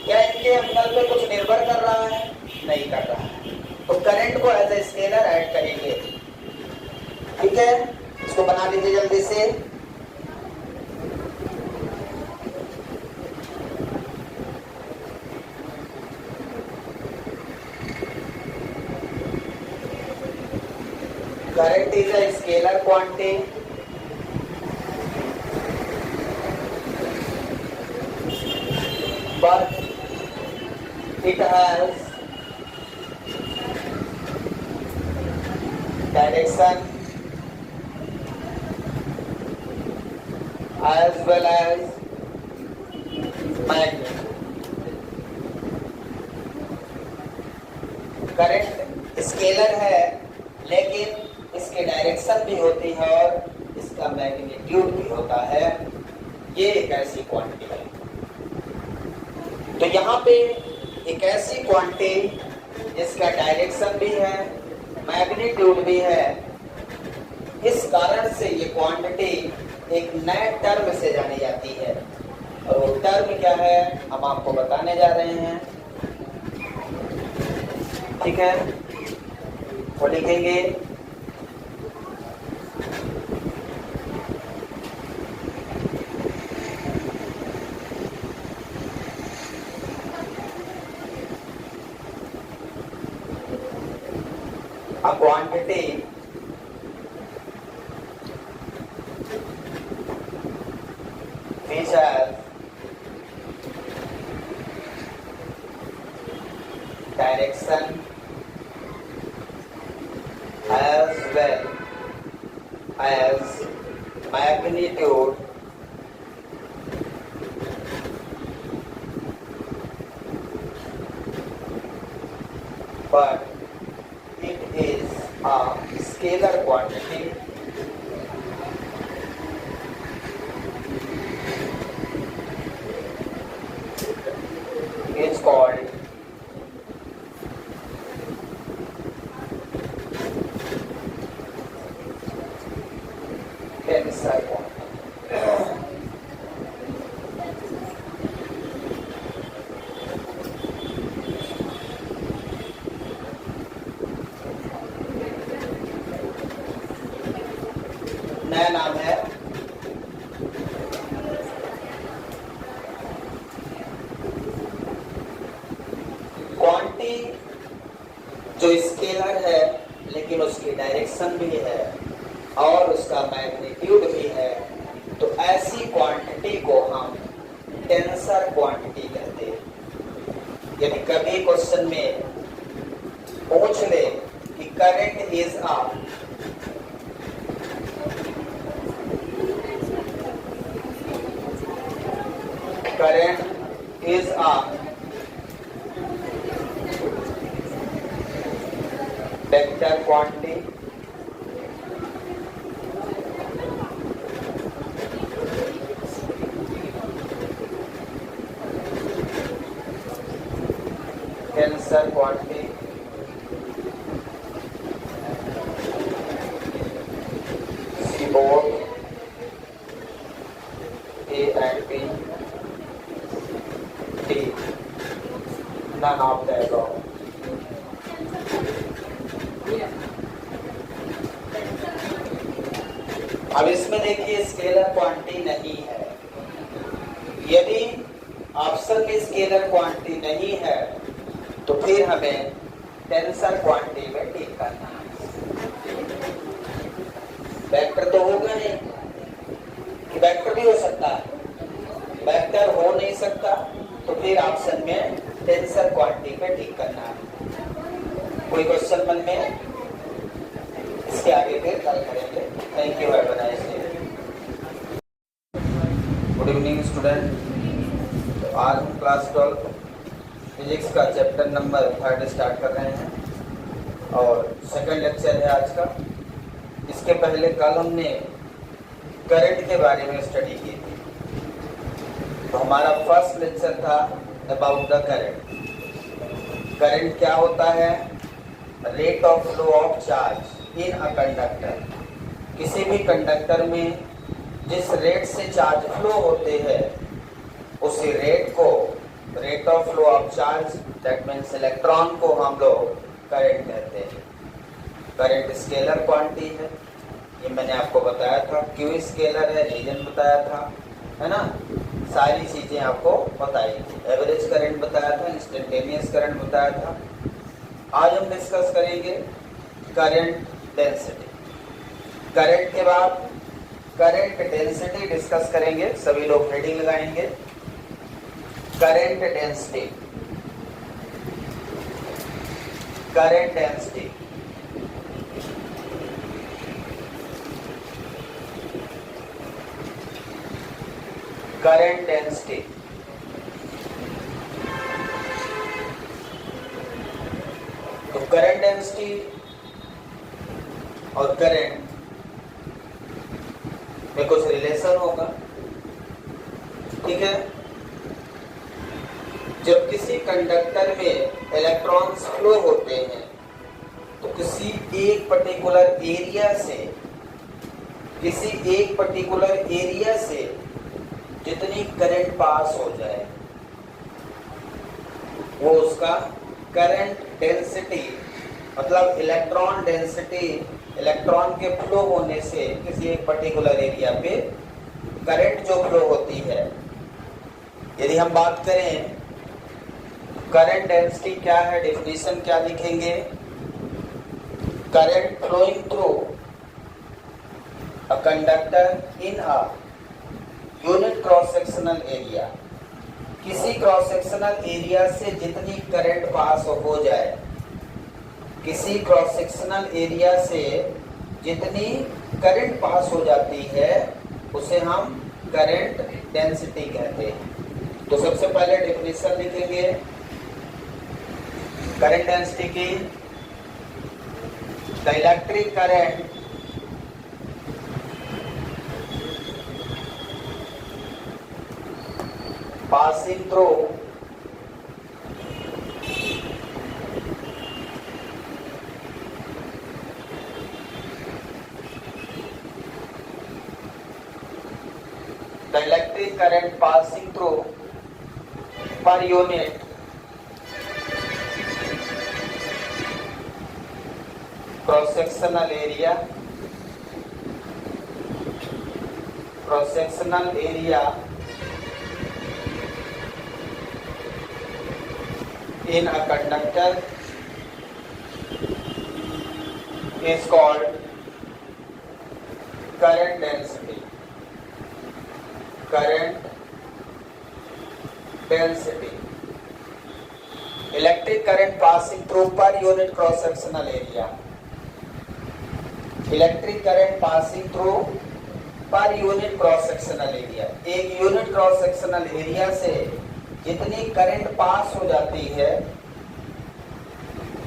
क्या इनके एंगल पे कुछ निर्भर कर रहा है? नहीं कर रहा है। तो करंट को एज ए स्केलर ऐड करेंगे। ठीक है, इसको बना लीजिए जल्दी से। Current is a scalar quantity but it has direction as well as magnitude. Current scalar है लेकिन इसकी डायरेक्शन भी होती है और इसका मैग्नीट्यूड भी होता है। ये एक ऐसी क्वांटिटी है। तो यहाँ पे एक ऐसी क्वांटिटी जिसका डायरेक्शन भी है, मैग्नीट्यूड भी है। इस कारण से ये क्वांटिटी एक नए टर्म से जानी जाती है। और वो टर्म क्या है हम आपको बताने जा रहे हैं। ठीक है, वो लिखेंगे a quantity which has direction as well as magnitude but it is a scalar quantity is called tensor quantity. नया नाम है क्वांटिटी जो स्केलर है लेकिन उसकी डायरेक्शन भी है और उसका मैग्नीट्यूड भी है। तो ऐसी क्वांटिटी को हम टेंसर क्वांटिटी कहते हैं। यदि कभी क्वेश्चन में पूछ ले कि current is a current is a vector quantity tensor quantity see both A and B none of the above. अब इसमें देखिए स्केलर क्वांटिटी नहीं है। यदि ऑप्शन में स्केलर क्वांटिटी नहीं है तो फिर हमें टेंसर क्वांटिटी में टिक करना है। वेक्टर तो होगा नहीं, वेक्टर भी हो सकता है, वेक्टर हो नहीं सकता तो फिर ऑप्शन में टेंसर क्वांटिटी पे टिक करना है। कोई क्वेश्चन मन में? इसके आगे फिर कल करेंगे। Thank you, have a nice day. Good evening student. Third start कर रहे हैं और सेकंड लेक्चर है आज का। इसके पहले कल हमने करंट के बारे में स्टडी की थी, तो हमारा फर्स्ट लेक्चर था अबाउट द करंट। करंट क्या होता है? Rate of flow of charge in a conductor. किसी भी कंडक्टर में जिस रेट से चार्ज फ्लो होते हैं उसी रेट को rate of flow of charge, that means electron को हम लोग करंट कहते हैं। करंट स्केलर क्वांटिटी है, ये मैंने आपको बताया था। क्यू स्केलर है, रीजन बताया था, है ना, सारी चीजें आपको बताई थी। एवरेज करंट बताया था, इंस्टेंटेनियस करंट बताया था। आज हम डिस्कस करेंगे करंट डेंसिटी। करंट के बाद करंट डेंसिटी डिस्कस करेंगे। सभी लोग हेडिंग लगाएंगे, current density. Current density current density तो करंट डेंसिटी और करंट में कुछ रिलेशन होगा, ठीक है। जब किसी कंडक्टर में इलेक्ट्रॉन्स फ्लो होते हैं तो किसी एक पर्टिकुलर एरिया से जितनी करंट पास हो जाए वो उसका करंट डेंसिटी, मतलब इलेक्ट्रॉन डेंसिटी, इलेक्ट्रॉन के फ्लो होने से किसी एक पर्टिकुलर एरिया पे करंट जो फ्लो होती है। यदि हम बात करें करंट डेंसिटी क्या है, डेफिनेशन क्या लिखेंगे? Current flowing through a conductor in a unit cross sectional area. किसी क्रॉस सेक्शनल एरिया से जितनी करंट पास हो जाए, किसी क्रॉस सेक्शनल एरिया से जितनी करंट पास हो जाती है उसे हम करंट डेंसिटी कहते हैं। तो सबसे पहले डेफिनेशन लिखेंगे करंट डेंसिटी की। The electric current passing through the electric current passing through per unit cross sectional area in a conductor is called current density. Current density. Electric current passing through per unit cross sectional area. Electric current passing through per unit cross sectional area. एक unit cross sectional area से जितनी current pass हो जाती है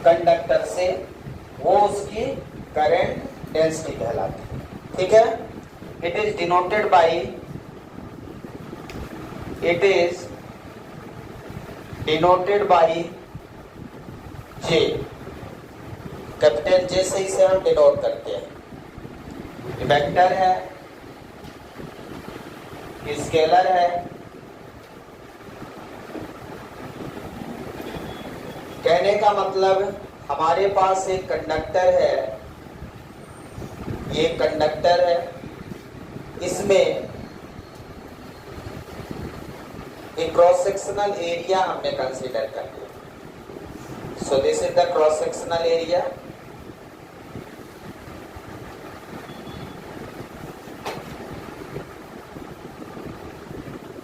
conductor से वो उसकी current density कहलाती है, ठीक है। It is denoted by J, capital J से इसे हम डिनोट करते हैं। वेक्टर है, स्केलर है। कहने का मतलब हमारे पास एक कंडक्टर है, ये कंडक्टर है, इसमें एक क्रॉस सेक्शनल एरिया हमने कंसीडर कर लिया। सो this is the cross sectional area.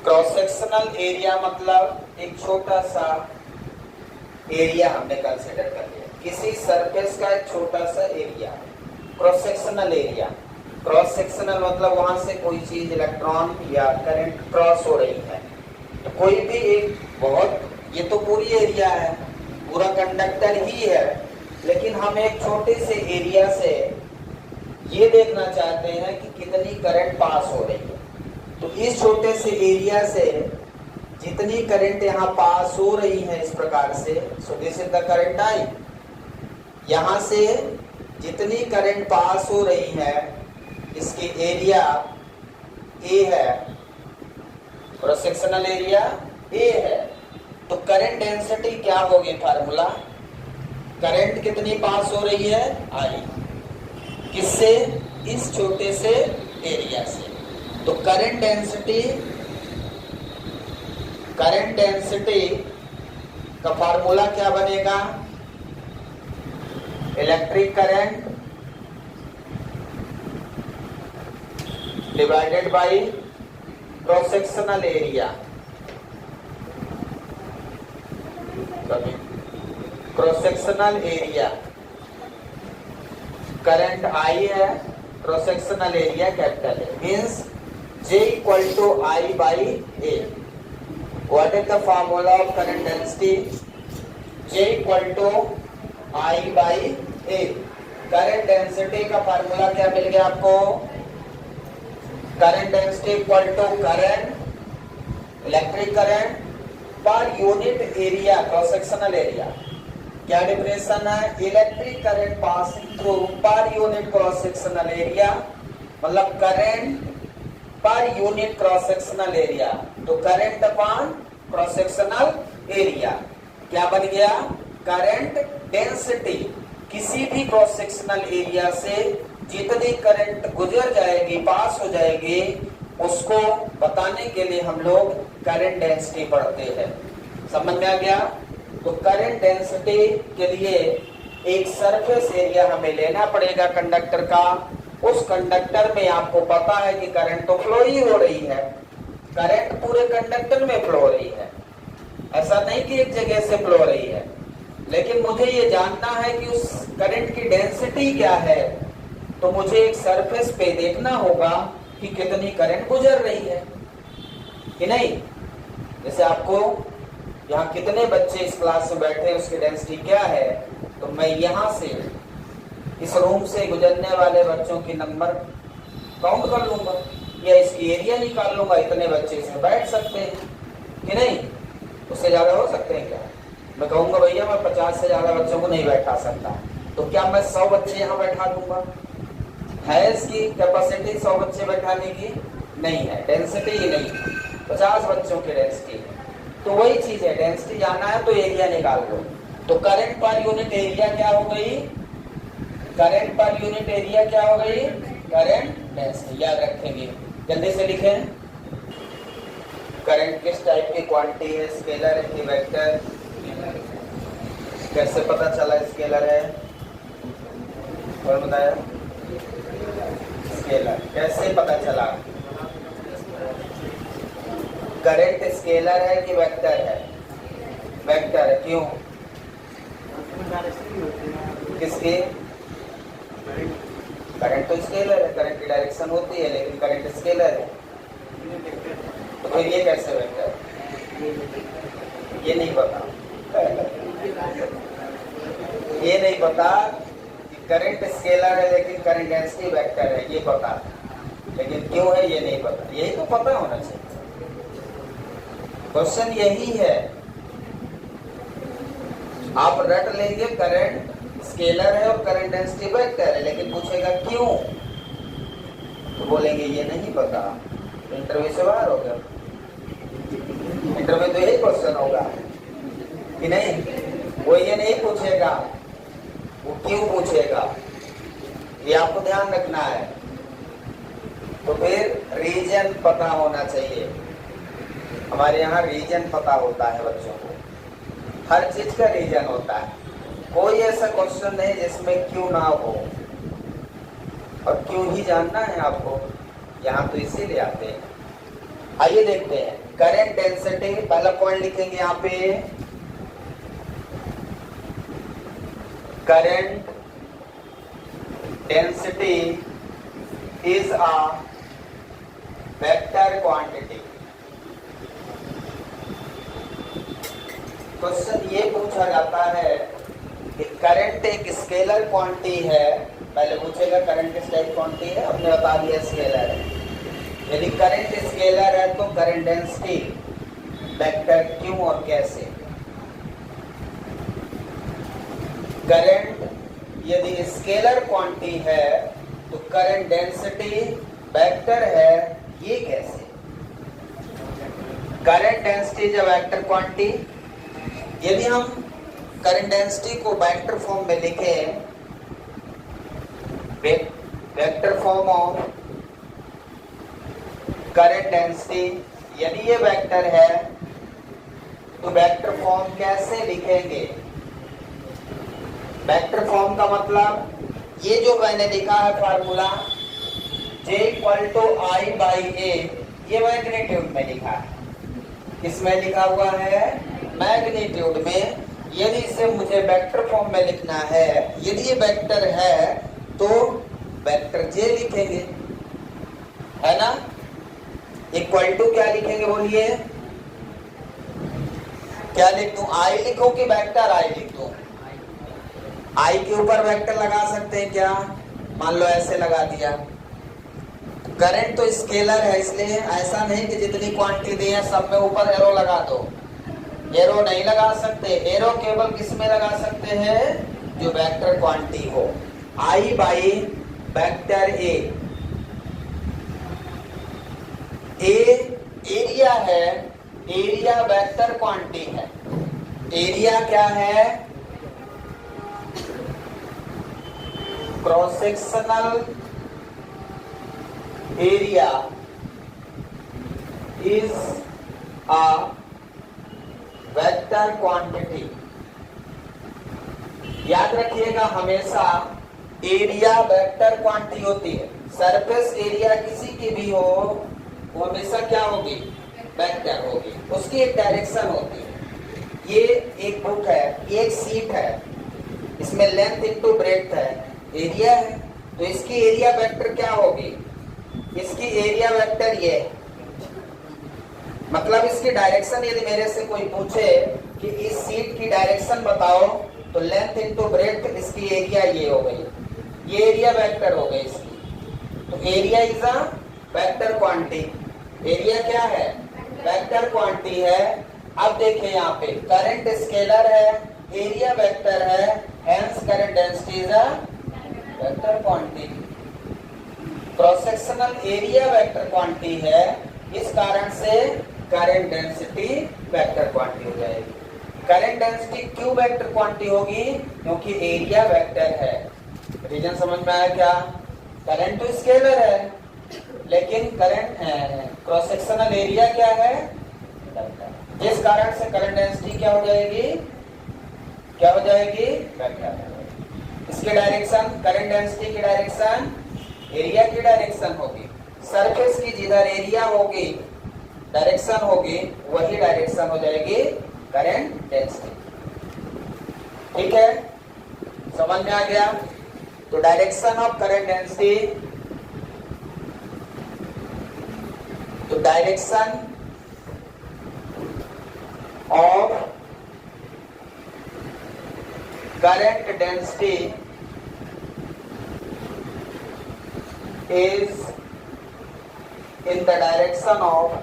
Cross sectional area मतलब एक छोटा सा एरिया हमने कंसीडर कर लिया, किसी सरफेस का एक छोटा सा area, cross sectional area. Cross sectional मतलब वहां से कोई चीज इलेक्ट्रॉन या करंट क्रॉस हो रही है, तो कोई भी एक बहुत, ये तो पूरी एरिया है पूरा कंडक्टर ही है, लेकिन हम एक छोटे से एरिया से ये देखना चाहते हैं कि कितनी करंट पास हो रही है। तो इस छोटे से एरिया से जितनी करंट यहाँ पास हो रही है इस प्रकार से, सो this is the current I. यहाँ से जितनी करंट पास हो रही है इसकी एरिया ए है, क्रॉस सेक्शनल एरिया ए है। तो करंट डेंसिटी क्या होगी फार्मूला, करंट कितनी पास हो रही है आई, किससे, इस छोटे से एरिया से। तो करंट डेंसिटी का फार्मूला क्या बनेगा, electric current divided by cross sectional area. Cross sectional area current I है, क्रॉस सेक्शनल एरिया कैपिटल है, means J equal to I by A. What is the formula of current density? J equal to I by A. Current density का formula क्या मिल गया आपको, current density equal to current electric current per unit area cross sectional area. क्या definition है, electric current passing through per unit cross sectional area, मतलब current per unit cross sectional area. तो current upon cross sectional area क्या बन गया, current density. किसी भी cross sectional area से जितनी करंट गुजर जाएगी, पास हो जाएगी, उसको बताने के लिए हम लोग करंट डेंसिटी पढ़ते हैं। समझ में आ गया। तो करंट डेंसिटी के लिए एक सरफेस एरिया हमें लेना पड़ेगा कंडक्टर का। उस कंडक्टर में आपको पता है कि करंट तो फ्लो ही हो रही है, करंट पूरे कंडक्टर में फ्लो हो रही है, ऐसा नहीं कि एक जगह से फ्लो हो रही है। लेकिन मुझे ये जानना है कि उस करंट की डेंसिटी क्या है, तो मुझे एक सरफेस पे देखना होगा कि कितनी करंट गुजर रही है कि नहीं। जैसे आपको यहाँ कितने बच्चे इस क्लास में बैठे हैं उसकी डेंसिटी क्या है, तो मैं यहाँ से इस रूम से गुजरने वाले बच्चों की नंबर काउंट कर लूंगा या इसकी एरिया निकाल लूंगा, इतने बच्चे इसमें बैठ सकते हैं कि नहीं, उससे ज्यादा हो सकते हैं क्या। मैं कहूंगा भैया मैं 50 से ज्यादा बच्चों को नहीं बैठा सकता, तो क्या मैं 100 बच्चे यहाँ बैठा दूंगा, है इसकी कैपेसिटी 100 बच्चे बैठाने की, नहीं है, डेंसिटी ही नहीं, 50 बच्चों की डेंसिटी है। तो वही चीज है, डेंसिटी जाना है तो एरिया निकाल दो। तो करंट पर यूनिट एरिया क्या हो गई, करंट पर यूनिट एरिया क्या हो गई, करंट डेंसिटी। याद रखेंगे, जल्दी से लिखें। करंट किस टाइप की क्वांटिटी है, स्केलर है कि वेक्टर, कैसे पता चला स्केलर है, और बताया स्केलर कैसे पता चला, करंट स्केलर है कि वेक्टर है, वेक्टर है, क्यों, किसकी, करंट तो स्केलर है, करंट की डायरेक्शन होती है लेकिन करंट स्केलर है, तो फिर ये कैसे वेक्टर है, ये नहीं पता, ये नहीं पता कि करंट स्केलर है लेकिन करंट डेंसिटी वेक्टर है, ये पता, लेकिन क्यों है ये नहीं पता, यही तो पता होना चाहिए। क्वेश्चन यही है, आप रट लेंगे करंट स्केलर है और करंट डेंसिटी वेक्टर है, लेकिन पूछेगा क्यों, तो बोलेंगे ये नहीं पता, तो इंटरव्यू से बाहर हो गया। इंटरव्यू तो यही क्वेश्चन होगा कि नहीं, वो ये नहीं पूछेगा, वो क्यों पूछेगा, ये आपको ध्यान रखना है। तो फिर रीजन पता होना चाहिए। हमारे यहाँ रीजन पता होता है बच्चों को, हर चीज का रीजन होता है, कोई ऐसा क्वेश्चन नहीं जिसमें क्यों ना हो, और क्यों ही जानना है आपको, यहाँ तो इसीलिए आते हैं। आइए देखते हैं करंट डेंसिटी, पहला पॉइंट लिखेंगे यहाँ पे, current density is a vector quantity. Question ये पूछा जाता है कि करंट एक स्केलर क्वांटिटी है, पहले पूछेगा करंट किस टाइप क्वांटिटी है, हमने बता दिया स्केलर है। यदि करंट स्केलर है तो करंट डेंसिटी वेक्टर क्यों और कैसे। करंट यदि स्केलर क्वांटिटी है तो करंट डेंसिटी वेक्टर है, ये कैसे। Current density is a vector quantity. यदि हम करंट डेंसिटी को वेक्टर फॉर्म में लिखें, vector form of current density, यदि ये वेक्टर है तो वेक्टर फॉर्म कैसे लिखेंगे। वेक्टर फॉर्म का मतलब ये जो मैंने लिखा है फार्मूला J = I/A, ये मैग्नीट्यूड में लिखा है। किसमें लिखा हुआ है, मैग्नीट्यूड में। यदि इसे मुझे वेक्टर फॉर्म में लिखना है, यदि ये वेक्टर है तो वेक्टर J लिखेंगे, है ना। इक्वल टू क्या लिखेंगे बोलिए, क्या लिख दूं, I लिखो कि वेक्टर I लिख दूं। I के ऊपर वेक्टर लगा सकते हैं क्या, मान लो ऐसे लगा दिया। करंट तो स्केलर है, इसलिए ऐसा नहीं कि जितनी क्वांटिटी दी है सब में ऊपर एरो लगा दो, एरो नहीं लगा सकते। एरो केवल किस में लगा सकते हैं, जो वेक्टर क्वांटिटी हो। I by vector A, area है, एरिया वेक्टर क्वांटिटी है। एरिया क्या है, cross sectional area is a vector quantity. याद रखिएगा हमेशा एरिया वेक्टर क्वांटिटी होती है। सरफेस एरिया किसी की भी हो वो हमेशा क्या होगी, वेक्टर होगी, उसकी एक डायरेक्शन होती है। ये एक बुक है, एक सीट है, इसमें लेंथ इनटू ब्रेड्थ है, एरिया है, तो इसकी एरिया वेक्टर क्या होगी, इसकी एरिया वेक्टर ये है। मतलब इसकी डायरेक्शन, यदि मेरे से कोई पूछे कि इस सीट की डायरेक्शन बताओ, तो लेंथ इनटू ब्रेड्थ, इसकी एरिया ये हो गई, ये एरिया वेक्टर हो गई इसकी। तो area is a vector quantity. Area क्या है, वेक्टर क्वांटिटी है। अब देखिए यहाँ पे करंट स्केलर है, एरिया वेक्टर है, hence current density is a vector quantity. Cross sectional area vector quantity है, इस कारण से करंट डेंसिटी वेक्टर क्वांटिटी हो जाएगी। करंट डेंसिटी क्यों वेक्टर क्वांटिटी होगी, क्योंकि एरिया वेक्टर है। रीजन समझ में आया क्या, करंट तो स्केलर है लेकिन करंट क्रॉस सेक्शनल एरिया क्या है, जिस कारण से करंट डेंसिटी क्या हो जाएगी, क्या हो जाएगी, वेक्टर। इसकी डायरेक्शन, करंट डेंसिटी की डायरेक्शन एरिया की डायरेक्शन होगी। सरफेस की जिधर एरिया होगी, डायरेक्शन होगी, वही डायरेक्शन हो जाएगी करंट डेंसिटी। ठीक है, समझ में आ गया। तो डायरेक्शन ऑफ करंट डेंसिटी, तो direction of current density is in the direction of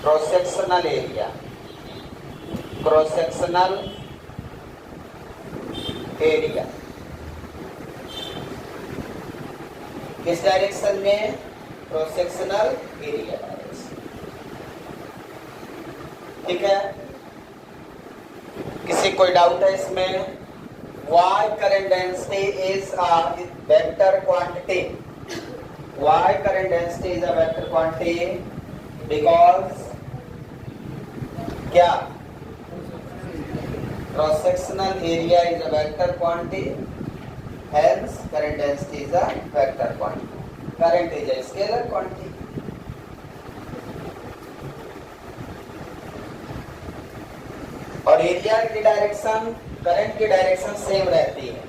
cross sectional area, cross sectional area किस डायरेक्शन में, क्रॉस सेक्शनल एरिया डायरेक्शन। ठीक है, किसी कोई डाउट है इसमें। Why current density is a vector quantity? Why current density is a vector quantity? Because क्या, cross sectional area is a vector quantity, hence current density is a vector quantity. Current is a scalar quantity. और area की direction, current की direction same रहती है।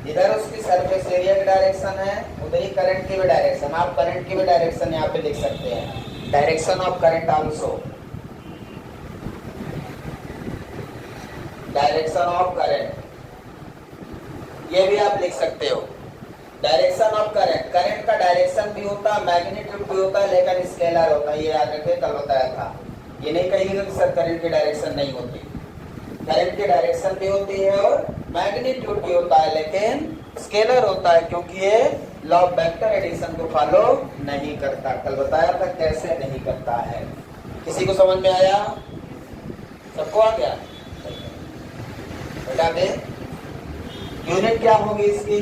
इधर उसकी surface area की direction है, उधर ही करंट की भी डायरेक्शन। आप करंट की भी डायरेक्शन यहाँ पे लिख सकते हैं, direction of current also, direction of current, ये भी आप लिख सकते हो। डायरेक्शन ऑफ करंट, करंट का डायरेक्शन भी होता है, मैग्नीट्यूड भी होता है, लेकिन स्केलर होता है। ये याद रखिए, कल बताया था। ये नहीं कहिएगा कि सर करंट की डायरेक्शन नहीं होती, करंट की डायरेक्शन भी होती है और मैग्नीट्यूड भी होता है, लेकिन स्केलर होता है, क्योंकि ये लॉ ऑफ वेक्टर एडिशन को फॉलो नहीं करता। कल बताया था कैसे नहीं करता है। किसी को समझ में आया? सबको आ गया? बेटा दे, यूनिट क्या होगी इसकी?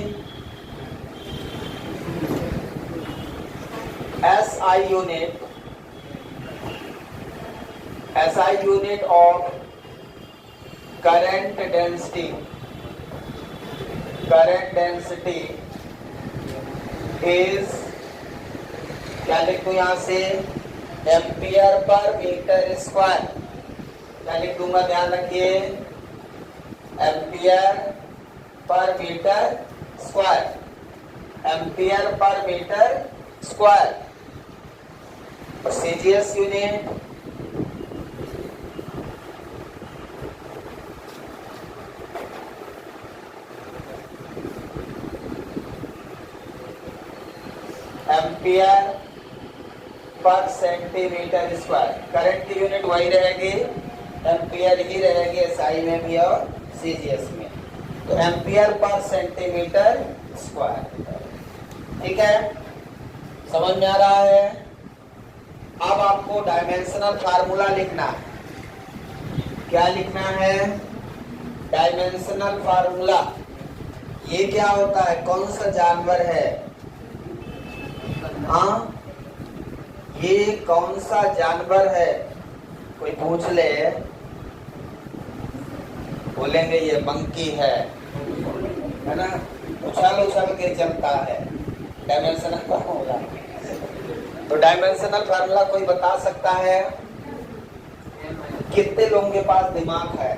SI unit, SI unit of current density, current density is, क्या लिखूं यहां से, एम्पियर पर मीटर स्क्वायर। क्या लिख दूंगा, ध्यान रखिए, ampere per metre square, ampere per metre square. और CGS unit ampere per centimetre square. Current की यूनिट वही रहेगी, एम्पियर ही रहेगी एसआई में भी और सीजीएस में। तो एम्पियर पर सेंटीमीटर स्क्वायर, ठीक है, समझ में आ रहा है? अब आपको डायमेंशनल फार्मूला लिखना है। क्या लिखना है? Dimensional formula. ये क्या होता है, कौन सा जानवर है? हाँ, ये कौन सा जानवर है? कोई पूछ ले, बोलेंगे ये मंकी है ना, उछल उछल के चलता है। डायमेंशनल फार्मूला, तो डायमेंशनल फार्मूला कोई बता सकता है? कितने लोगों के पास दिमाग है?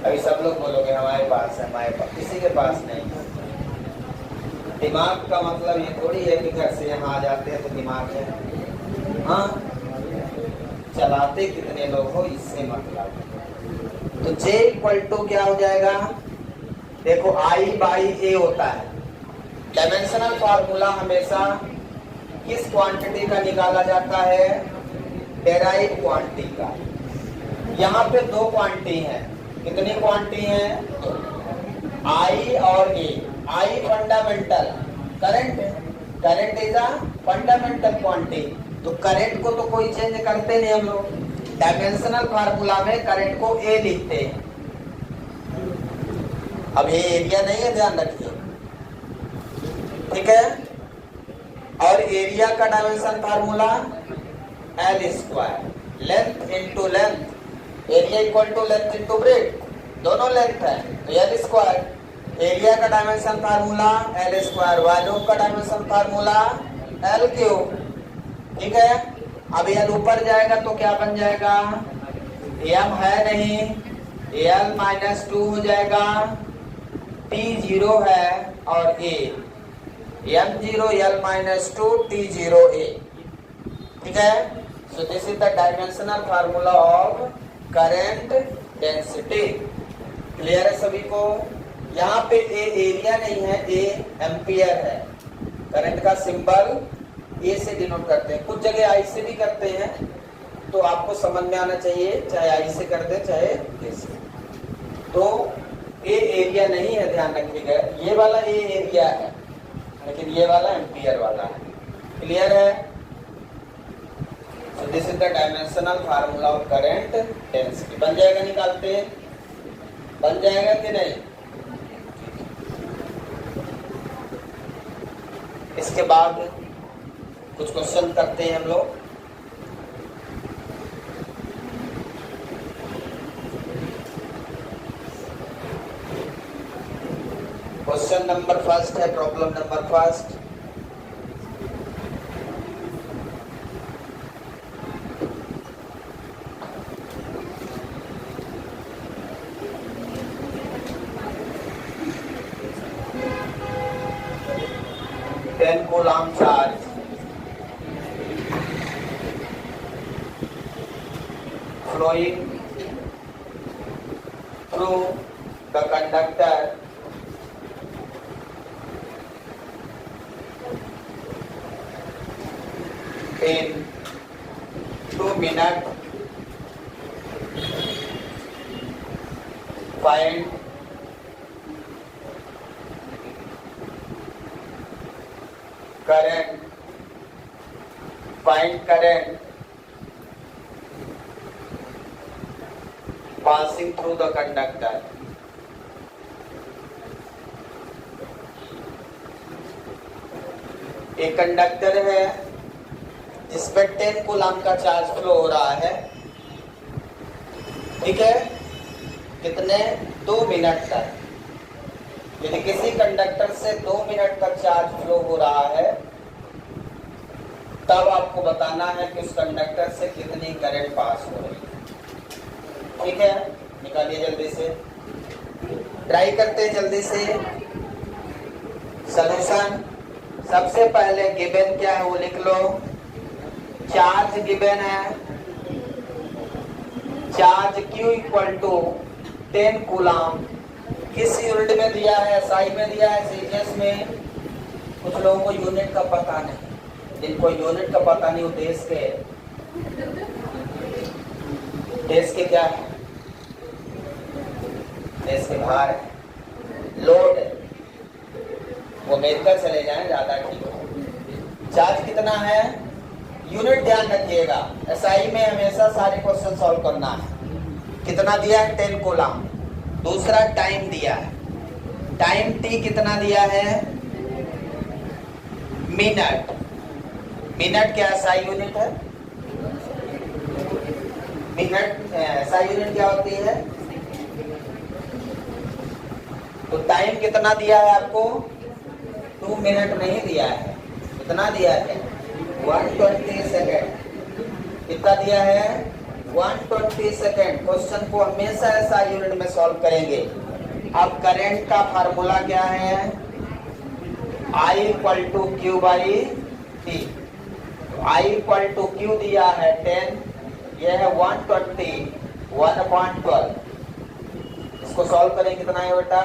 अभी सब लोग बोलोगे हमारे पास है, हमारे पास, किसी के पास नहीं। दिमाग का मतलब ये थोड़ी है कि घर से यहाँ आ जाते हैं तो दिमाग है। हाँ, चलाते कितने लोग हो इससे मतलब। तो J इक्वल टू क्या हो जाएगा? देखो I/A होता है। डायमेंशनल फार्मूला हमेशा किस क्वांटिटी का निकाला जाता है? डेराइव क्वांटिटी का। यहाँ पे दो क्वांटिटी हैं। कितनी क्वांटिटी हैं? I और A। I fundamental current, current is a fundamental quantity. तो करंट को तो कोई चेंज करते नहीं हम लोग। डायमेंशनल फार्मूला में करंट को A लिखते हैं। अब ये एरिया नहीं है, ध्यान रखिए, ठीक है। और एरिया का dimension formula L square, length into length. Area equal to length into breadth, दोनों लेंथ है तो L स्क्वायर। एरिया का dimension formula L square, volume का डायमेंशन फार्मूला L क्यूब, ठीक है। अब L ऊपर जाएगा तो क्या बन जाएगा? M है नहीं, L-2 हो जाएगा, T 0 है और A, M0 L-2 T0 A, ठीक है। सो this is the dimensional formula of current density. Clear है सभी को? यहाँ पे A एरिया नहीं है, A एम्पियर है। करंट का सिंबल A से डिनोट करते हैं, कुछ जगह I से भी करते हैं, तो आपको समझ में आना चाहिए, चाहे I से कर दे चाहे A से। तो A एरिया नहीं है, ध्यान रखिएगा। ये वाला A एरिया है, लेकिन ये वाला एम्पियर वाला है। क्लियर है? सो this is the dimensional formula of current density. बन जाएगा, निकालते बन जाएगा कि नहीं? इसके बाद कुछ क्वेश्चन करते हैं हम लोग। क्वेश्चन नंबर फर्स्ट है, problem number first. coulomb charge flowing through the conductor in 2 minutes. Find current passing through the conductor. एक कंडक्टर है जिसपे 10 कूलम का चार्ज फ्लो हो रहा है, ठीक है, कितने 2 मिनट तक। यदि किसी कंडक्टर से 2 मिनट तक चार्ज फ्लो हो रहा है तब आपको बताना है कि उस कंडक्टर से कितनी करंट पास हो रही है, ठीक है। निकालिए जल्दी से, ट्राई करते हैं जल्दी से। सॉल्यूशन सबसे पहले गिवन क्या है वो लिख लो। चार्ज गिवन है, charge Q equal to 10 coulomb. किस यूनिट में दिया है? SI में दिया है, सीजीएस में। कुछ लोगों को यूनिट का पता नहीं, जिनको यूनिट का पता नहीं वो देश के क्या है, देश के बाहर है, लोड है, वो अमेरिका चले जाएं ज्यादा ठीक हो। चार्ज कितना है? यूनिट ध्यान रखिएगा, SI में हमेशा सारे क्वेश्चन सॉल्व करना है। कितना दिया है? 10 कूलम। दूसरा टाइम दिया है, टाइम T कितना दिया है? मिनट। मिनट क्या SI यूनिट है? मिनट SI यूनिट क्या होती है? तो टाइम कितना दिया है आपको? 2 मिनट नहीं दिया है, कितना दिया है? 120 सेकेंड। कितना दिया है? 120 सेकेंड। क्वेश्चन को हमेशा ऐसा यूनिट में सॉल्व करेंगे। अब करंट का फार्मूला क्या है? I equal to Q by T। I equal to Q दिया है 10, यह है 120, 1/12। इसको सॉल्व करें, कितना है बेटा?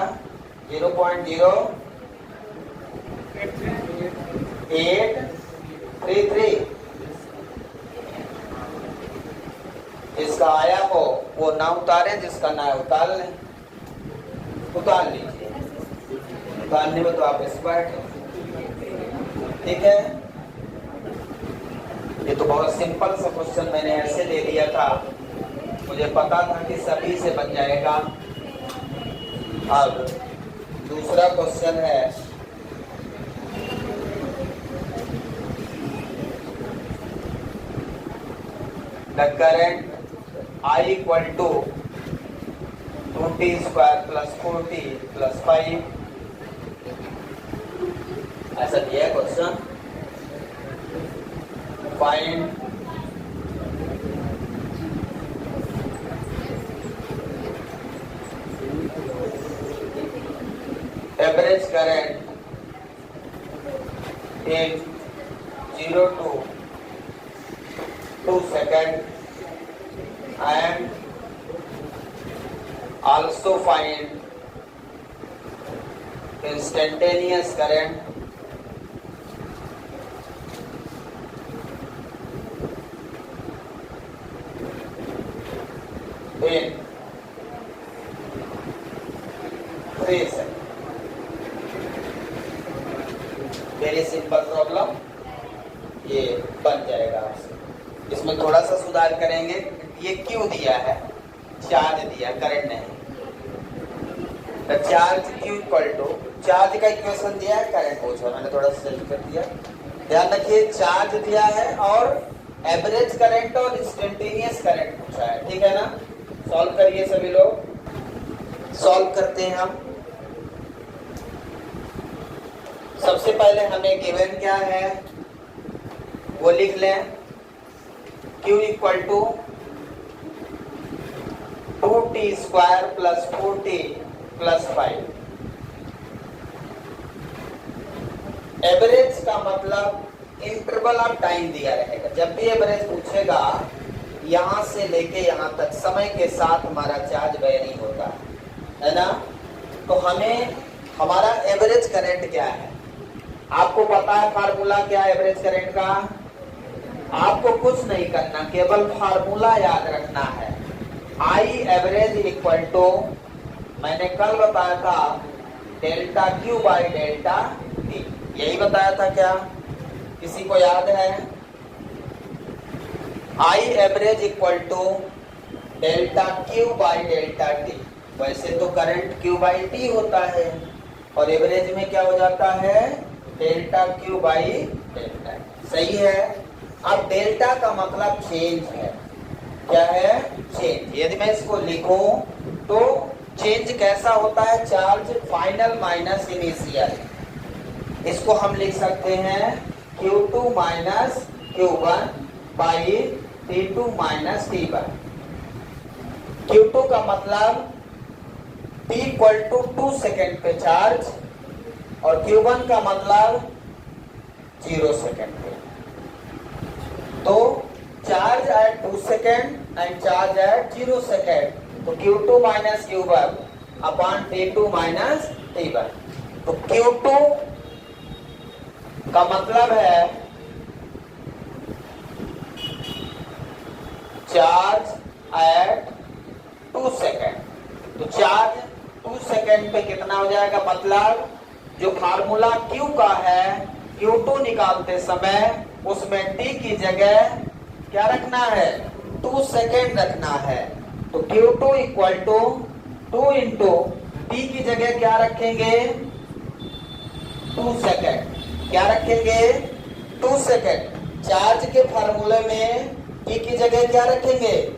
0.0833। जिसका आया हो वो ना उतारे, जिसका ना उतार लें। उतार लीजिए, उतारने में तो आप एक्सपर्ट हैं, ठीक है। ये तो बहुत सिंपल सा क्वेश्चन मैंने ऐसे दे दिया था, मुझे पता था कि सभी से बन जाएगा। अब दूसरा क्वेश्चन है, the current I equal to 2t square plus 4t plus 5। ऐसा दिया है question. Find average current in 0 to 2 seconds and also find instantaneous current in 3 seconds। Very simple problem, ये बन जाएगा आपसे। इसमें थोड़ा सा सुधार करेंगे। ये क्यों दिया है? चार्ज दिया, करंट नहीं। तो charge Q equal to, charge का इक्वेशन दिया है, करंट पूछा, मैंने थोड़ा सा चेंज कर दिया। ध्यान रखिए, चार्ज दिया है और एवरेज करंट और इंस्टेंटेनियस करंट पूछा है, ठीक है ना। सॉल्व करिए सभी लोग, सॉल्व करते हैं हम। सबसे पहले हमें गिवन क्या है वो लिख लें। Q equal to 2t square plus 4t plus 5। Average का मतलब इंटरवल ऑफ टाइम दिया रहेगा। जब भी एवरेज पूछेगा यहां से लेके यहां तक समय के साथ हमारा चार्ज वेरी होता है ना। तो हमें हमारा एवरेज करंट क्या है, आपको पता है फार्मूला क्या है एवरेज करंट का। आपको कुछ नहीं करना, केवल फार्मूला याद रखना है। आई एवरेज इक्वल टू, मैंने कल बताया था, delta Q by delta T. यही बताया था क्या, किसी को याद है? I average equal to delta Q by delta T. वैसे तो करंट क्यू बाई टी होता है और एवरेज में क्या हो जाता है, डेल्टा क्यू बाई डेल्टा। सही है। अब डेल्टा का मतलब चेंज है। क्या है? चेंज। यदि मैं इसको लिखूं तो चेंज कैसा होता है, चार्ज फाइनल माइनस इनिशियल। इसको हम लिख सकते हैं Q2 minus Q1 by T2 minus T1। Q2 का मतलब T इक्वल टू 2 सेकेंड पे चार्ज और Q1 का मतलब 0 सेकेंड पे। तो charge at 2 second and charge at 0 second, तो Q2 minus Q1 upon T2 minus T1। तो Q2 का मतलब है चार्ज एट 2 सेकेंड। तो चार्ज 2 सेकेंड पे कितना हो जाएगा, मतलब जो फार्मूला Q का है, Q2 निकालते समय उसमें T की जगह क्या रखना है, 2 सेकेंड रखना है। तो Q2 equal to 2 into T की जगह क्या रखेंगे, 2 सेकेंड। क्या रखेंगे, 2 सेकेंड। चार्ज के फार्मूले में T की जगह क्या रखेंगे,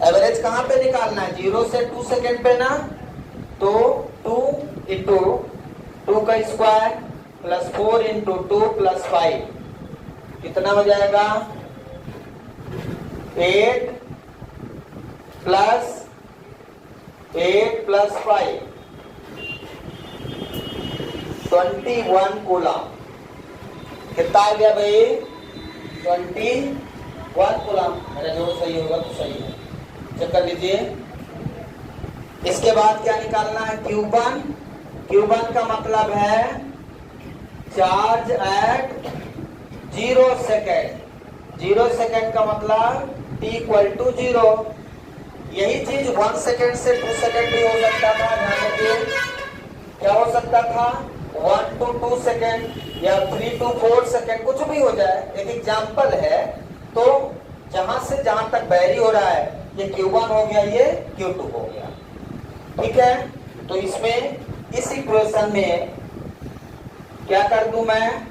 एवरेज कहां पे निकालना है, 0 से 2 सेकेंड पे ना। तो 2 इंटू 2 का स्क्वायर प्लस 4 इंटू 2 प्लस 5 कितना हो जाएगा, 8 प्लस 5 21 कूलम। कितना आ गया भाई, 21 कूलम। मेरा जो सही होगा तो सही है, चेक कर लीजिए। इसके बाद क्या निकालना है, Q1। Q1 का मतलब है चार्ज एट 0 सेकेंड। 0 सेकेंड का मतलब T इक्वल टू 0। यही चीज 1 सेकेंड से 2 सेकेंड भी हो सकता था। ध्यान रखिए, क्या हो सकता था, 1 to 2 सेकेंड या 3 to 4 सेकेंड, कुछ भी हो जाए। एक एग्जाम्पल है। तो जहां से जहां तक वेरी हो रहा है, ये Q1 हो गया, ये Q2 हो गया। ठीक है। तो इसमें इस इक्वेशन में क्या कर दूं मैं,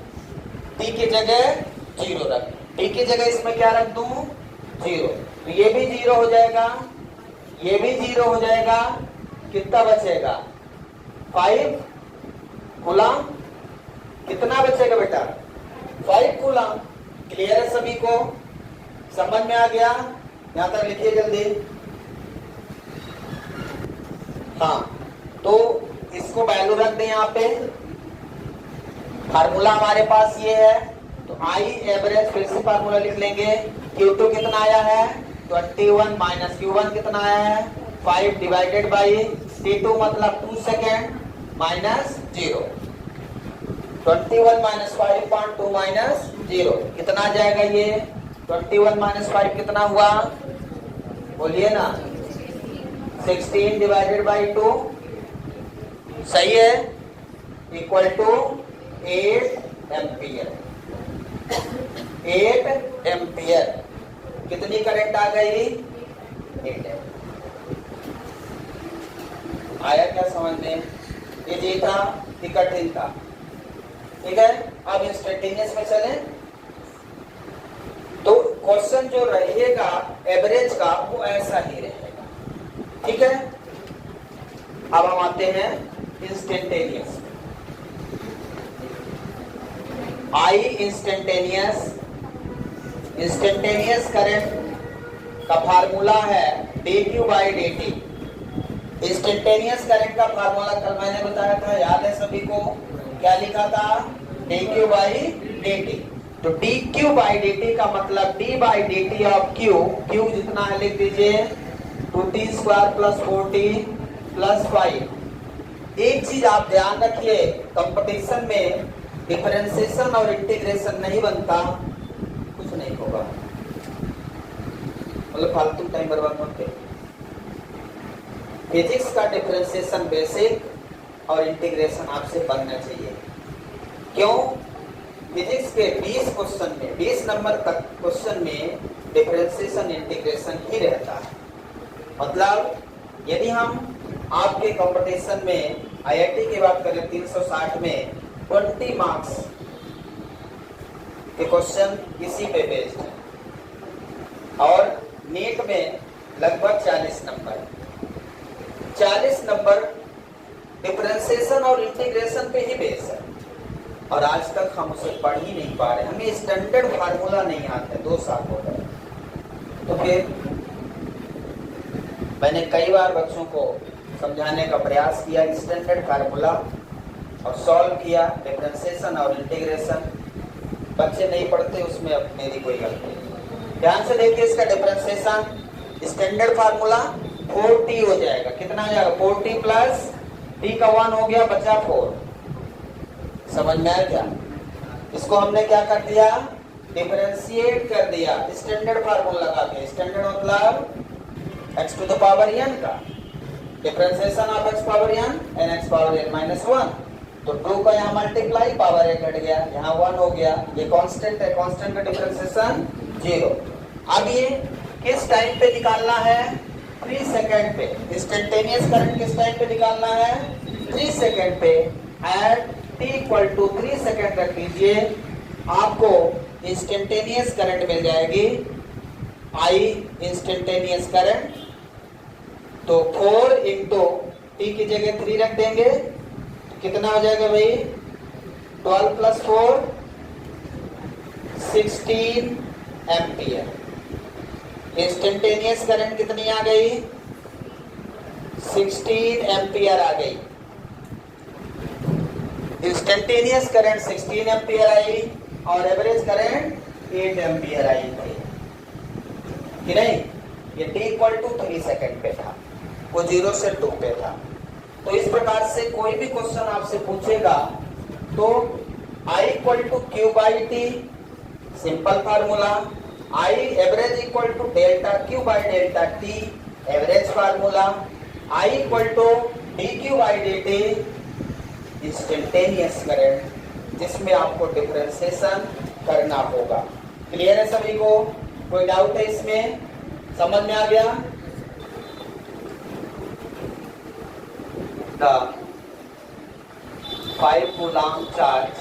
T की जगह 0 रख, T की जगह इसमें क्या रख दूं, 0। तो ये भी 0 हो जाएगा, ये भी 0 हो जाएगा। कितना बचेगा, 5 कूलम। कितना बचेगा बेटा, 5 कूलम। क्लियर है सभी को, समझ में आ गया? यहां तक लिखिए जल्दी। हाँ, तो इसको वैल्यू रख दें यहाँ पे। फार्मूला हमारे पास ये है, तो आई एवरेज फिर से फार्मूला लिख लेंगे। Q2 कितना आया है, 21 माइनस Q1 कितना आया है, 5 डिवाइडेड बाई T2 मतलब 2 सेकेंड माइनस 0। 21 माइनस 5.2 माइनस 0 कितना आ जाएगा, ये 21 माइनस 5 कितना हुआ, बोलिए ना, 16 डिवाइडेड बाई 2। सही है, इक्वल टू 8 एम्पियर। 8 एम्पियर कितनी करंट आ गई, 8 एम्पियर। आया क्या समझ में? ये जी था कि कठिन था। ठीक है, अब इंस्टेंटेनियस में चलें। तो क्वेश्चन जो रहेगा एवरेज का वो ऐसा ही रहेगा। ठीक है, अब हम आते हैं इंस्टेंटेनियस। आई इंस्टेंटेनियस करंट का फार्मूला है dq by dt। Instantaneous current का फार्मूला कल मैंने बताया था, याद है सभी को? क्या लिखा था, dq बाई dt। तो dq बाई dt का मतलब d by dt of q, q जितना है लिख दीजिए 2t square plus 4t plus 5। एक चीज आप ध्यान रखिए, कंपटीशन में डिफरेंशिएशन और इंटीग्रेशन नहीं बनता, कुछ नहीं होगा, मतलब फालतू टाइम बर्बाद मत करिए। फिजिक्स का डिफरेंशिएशन बेसिक और इंटीग्रेशन आपसे बनना चाहिए। क्यों? फिजिक्स के 20 क्वेश्चन में, 20 नंबर तक क्वेश्चन में डिफरेंशिएशन इंटीग्रेशन ही रहता है। मतलब यदि हम आपके कंपटीशन में आईआईटी की बात करें 360 में 20 मार्क्स के क्वेश्चन इसी पे बेस्ड है, और नीट में लगभग 40 नंबर डिफरेंशिएशन और इंटीग्रेशन पे ही बेस है, और आज तक हम उसे पढ़ ही नहीं पा रहे। हमें स्टैंडर्ड फार्मूला नहीं आते, 2 साल हो गए। तो फिर मैंने कई बार बच्चों को समझाने का प्रयास किया स्टैंडर्ड फार्मूला, और सॉल्व किया डिफरेंशिएशन और इंटीग्रेशन। बच्चे नहीं पढ़ते, उसमें अब मेरी कोई गलती नहीं। ध्यान से देखिए, इसका डिफरेंशिएशन स्टैंडर्ड फार्मूला 4t हो जाएगा। कितना आ जाएगा? 4t प्लस t का 1 हो गया, बचा 4। समझ में आया क्या? इसको हमने क्या कर दिया, डिफरेंशिएट कर दिया स्टैंडर्ड फार्मूला लगा के। स्टैंडर्ड मतलब x to the power n का differentiation of x power n n x power n minus 1। तो 2 का यहाँ मल्टीप्लाई, पावर 1 घट गया, यहाँ 1 हो गया। ये कांस्टेंट है, कांस्टेंट का डिफरेंशिएशन 0। अब ये किस टाइम पे निकालना है? 3 सेकंड पे। इंस्टेंटेनियस करंट किस टाइम पे निकालना है? 3 सेकंड पे। At t equal to 3 second रख लीजिए, आपको इंस्टेंटेनियस करंट मिल जाएगी I इंस्टेंटेनियस करंट। तो 4 इंटू t की जगह 3 रख देंगे, तो कितना हो जाएगा भाई? 12 प्लस 4 16 एम्पियर। इंस्टेंटेनियस करंट कितनी आ गई? 16 एम्पियर आ गई। इंस्टेंटेनियस करंट 16 एम्पियर आई, और एवरेज करंट 8 एम्पियर आई थी कि नहीं? ये t इक्वल टू 3 सेकंड पे था, वो 0 से 2 पे था। तो इस प्रकार से कोई भी क्वेश्चन आपसे पूछेगा तो I equal to Q by T, simple formula. I average equal to delta Q by delta T, average formula. I equal to D Q by D T, instantaneous current, जिसमें आपको डिफरेंशिएशन करना होगा। Clear है सभी को? कोई doubt है इसमें? समझ में आ गया? The 5 coulomb charge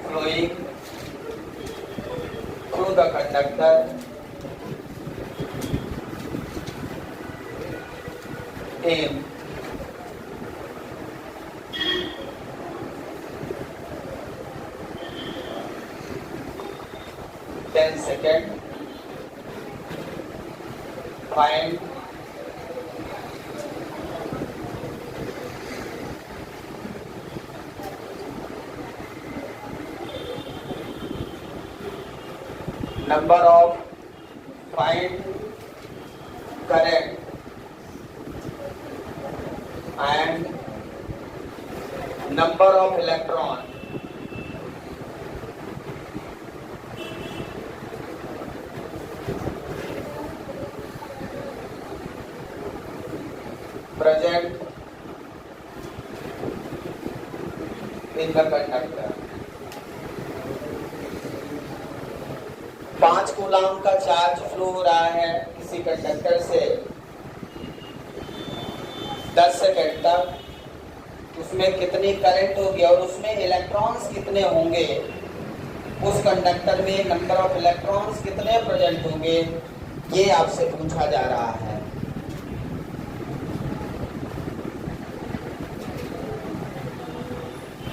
flowing through the conductor in 10 seconds. Find number of find current and number of electron present in the conductor। 5 coulomb का चार्ज फ्लो हो रहा है किसी कंडक्टर से 10 सेकंड तक। उसमें कितनी करंट होगी और उसमें इलेक्ट्रॉन्स कितने होंगे, उस कंडक्टर में नंबर ऑफ इलेक्ट्रॉन्स कितने प्रेजेंट होंगे, ये आपसे पूछा जा रहा है।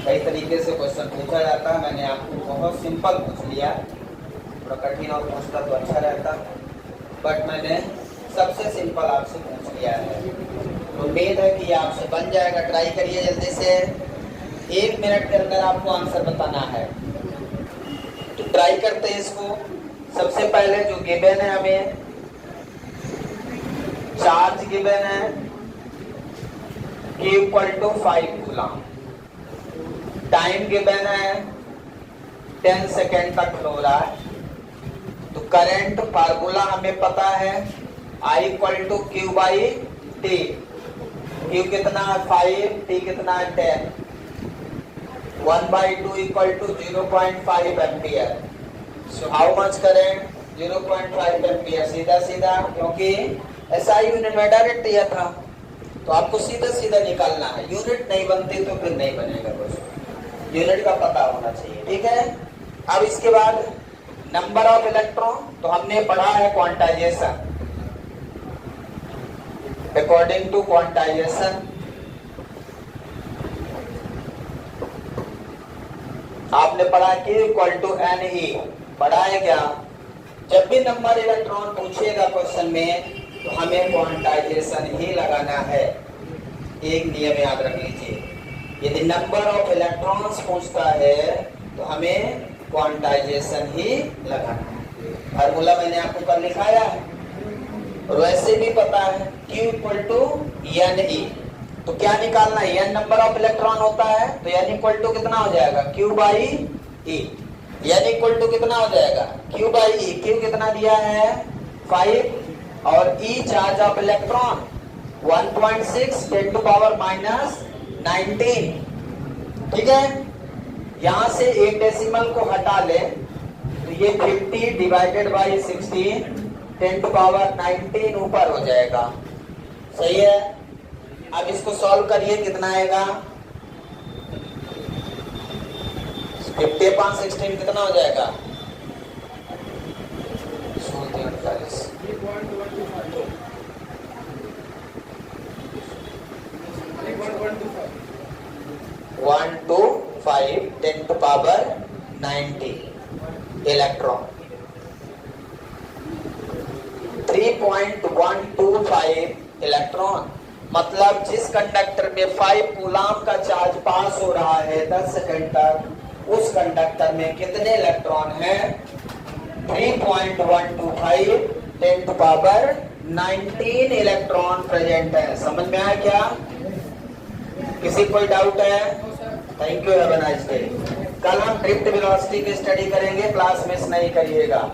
कई तरीके से क्वेश्चन पूछा जाता है, मैंने आपको बहुत सिंपल पूछ लिया। थोड़ा कठिन और पूछता तो अच्छा रहता, बट मैंने सबसे सिंपल आपसे पूछ लिया है। उम्मीद है कि आपसे बन जाएगा। ट्राई करिए जल्दी से, 1 मिनट के अंदर आपको आंसर बताना है। तो ट्राई करते हैं इसको। सबसे पहले जो गिवन है, हमें चार्ज गिवन है Q = 5 कूलम। टाइम गिवन है 10 सेकेंड तक फ्लो हो रहा है। तो करंट फार्मूला हमें पता है, I = Q/T। Q कितना है 5, T कितना है 10। 1/2 = 0.5 ampere. So how much current? 0.5 ampere. सीधा सीधा, क्योंकि SI यूनिट में डायरेक्ट दिया था, तो आपको सीधा सीधा निकालना है। यूनिट नहीं बनती तो फिर नहीं बनेगा कुछ, यूनिट का पता होना चाहिए। ठीक है। अब इसके बाद नंबर ऑफ इलेक्ट्रॉन, तो हमने पढ़ा है क्वांटाइजेशन। अकॉर्डिंग टू क्वांटाइजेशन आपने पढ़ा कि =NE, पढ़ा है क्या? जब भी नंबर इलेक्ट्रॉन पूछेगा क्वेश्चन में, तो हमें क्वांटाइजेशन ही लगाना है। एक नियम याद रख लीजिए, यदि नंबर ऑफ इलेक्ट्रॉन्स पूछता है तो हमें क्वांटाइजेशन ही लगाना है। फार्मूला मैंने आपको ऊपर लिखाया है, और वैसे भी पता है Q = NE। तो क्या निकालना है? N नंबर ऑफ इलेक्ट्रॉन होता है, तो N = कितना हो जाएगा? Q/E। N = कितना हो जाएगा? Q/E। Q कितना दिया है? 5, और E चार्ज ऑफ इलेक्ट्रॉन 1.6 × 10⁻⁹। ठीक है। यहां से एक डेसिमल को हटा ले, तो ये 50/16 10⁻⁹ ऊपर हो जाएगा। सही है। अब इसको सॉल्व करिए, कितना आएगा? 50/16 कितना हो जाएगा? 125 10⁻90 इलेक्ट्रॉन। 3.125 इलेक्ट्रॉन, मतलब जिस कंडक्टर में 5 कूलम का चार्ज पास हो रहा है 10 सेकंड तक, उस कंडक्टर में कितने इलेक्ट्रॉन हैं? 3.125 10⁻19 इलेक्ट्रॉन प्रेजेंट है। समझ में आया क्या? किसी कोई डाउट है? Thank you, have a nice day. कल हम ड्रिफ्ट वेलोसिटी की स्टडी करेंगे, क्लास मिस नहीं करिएगा।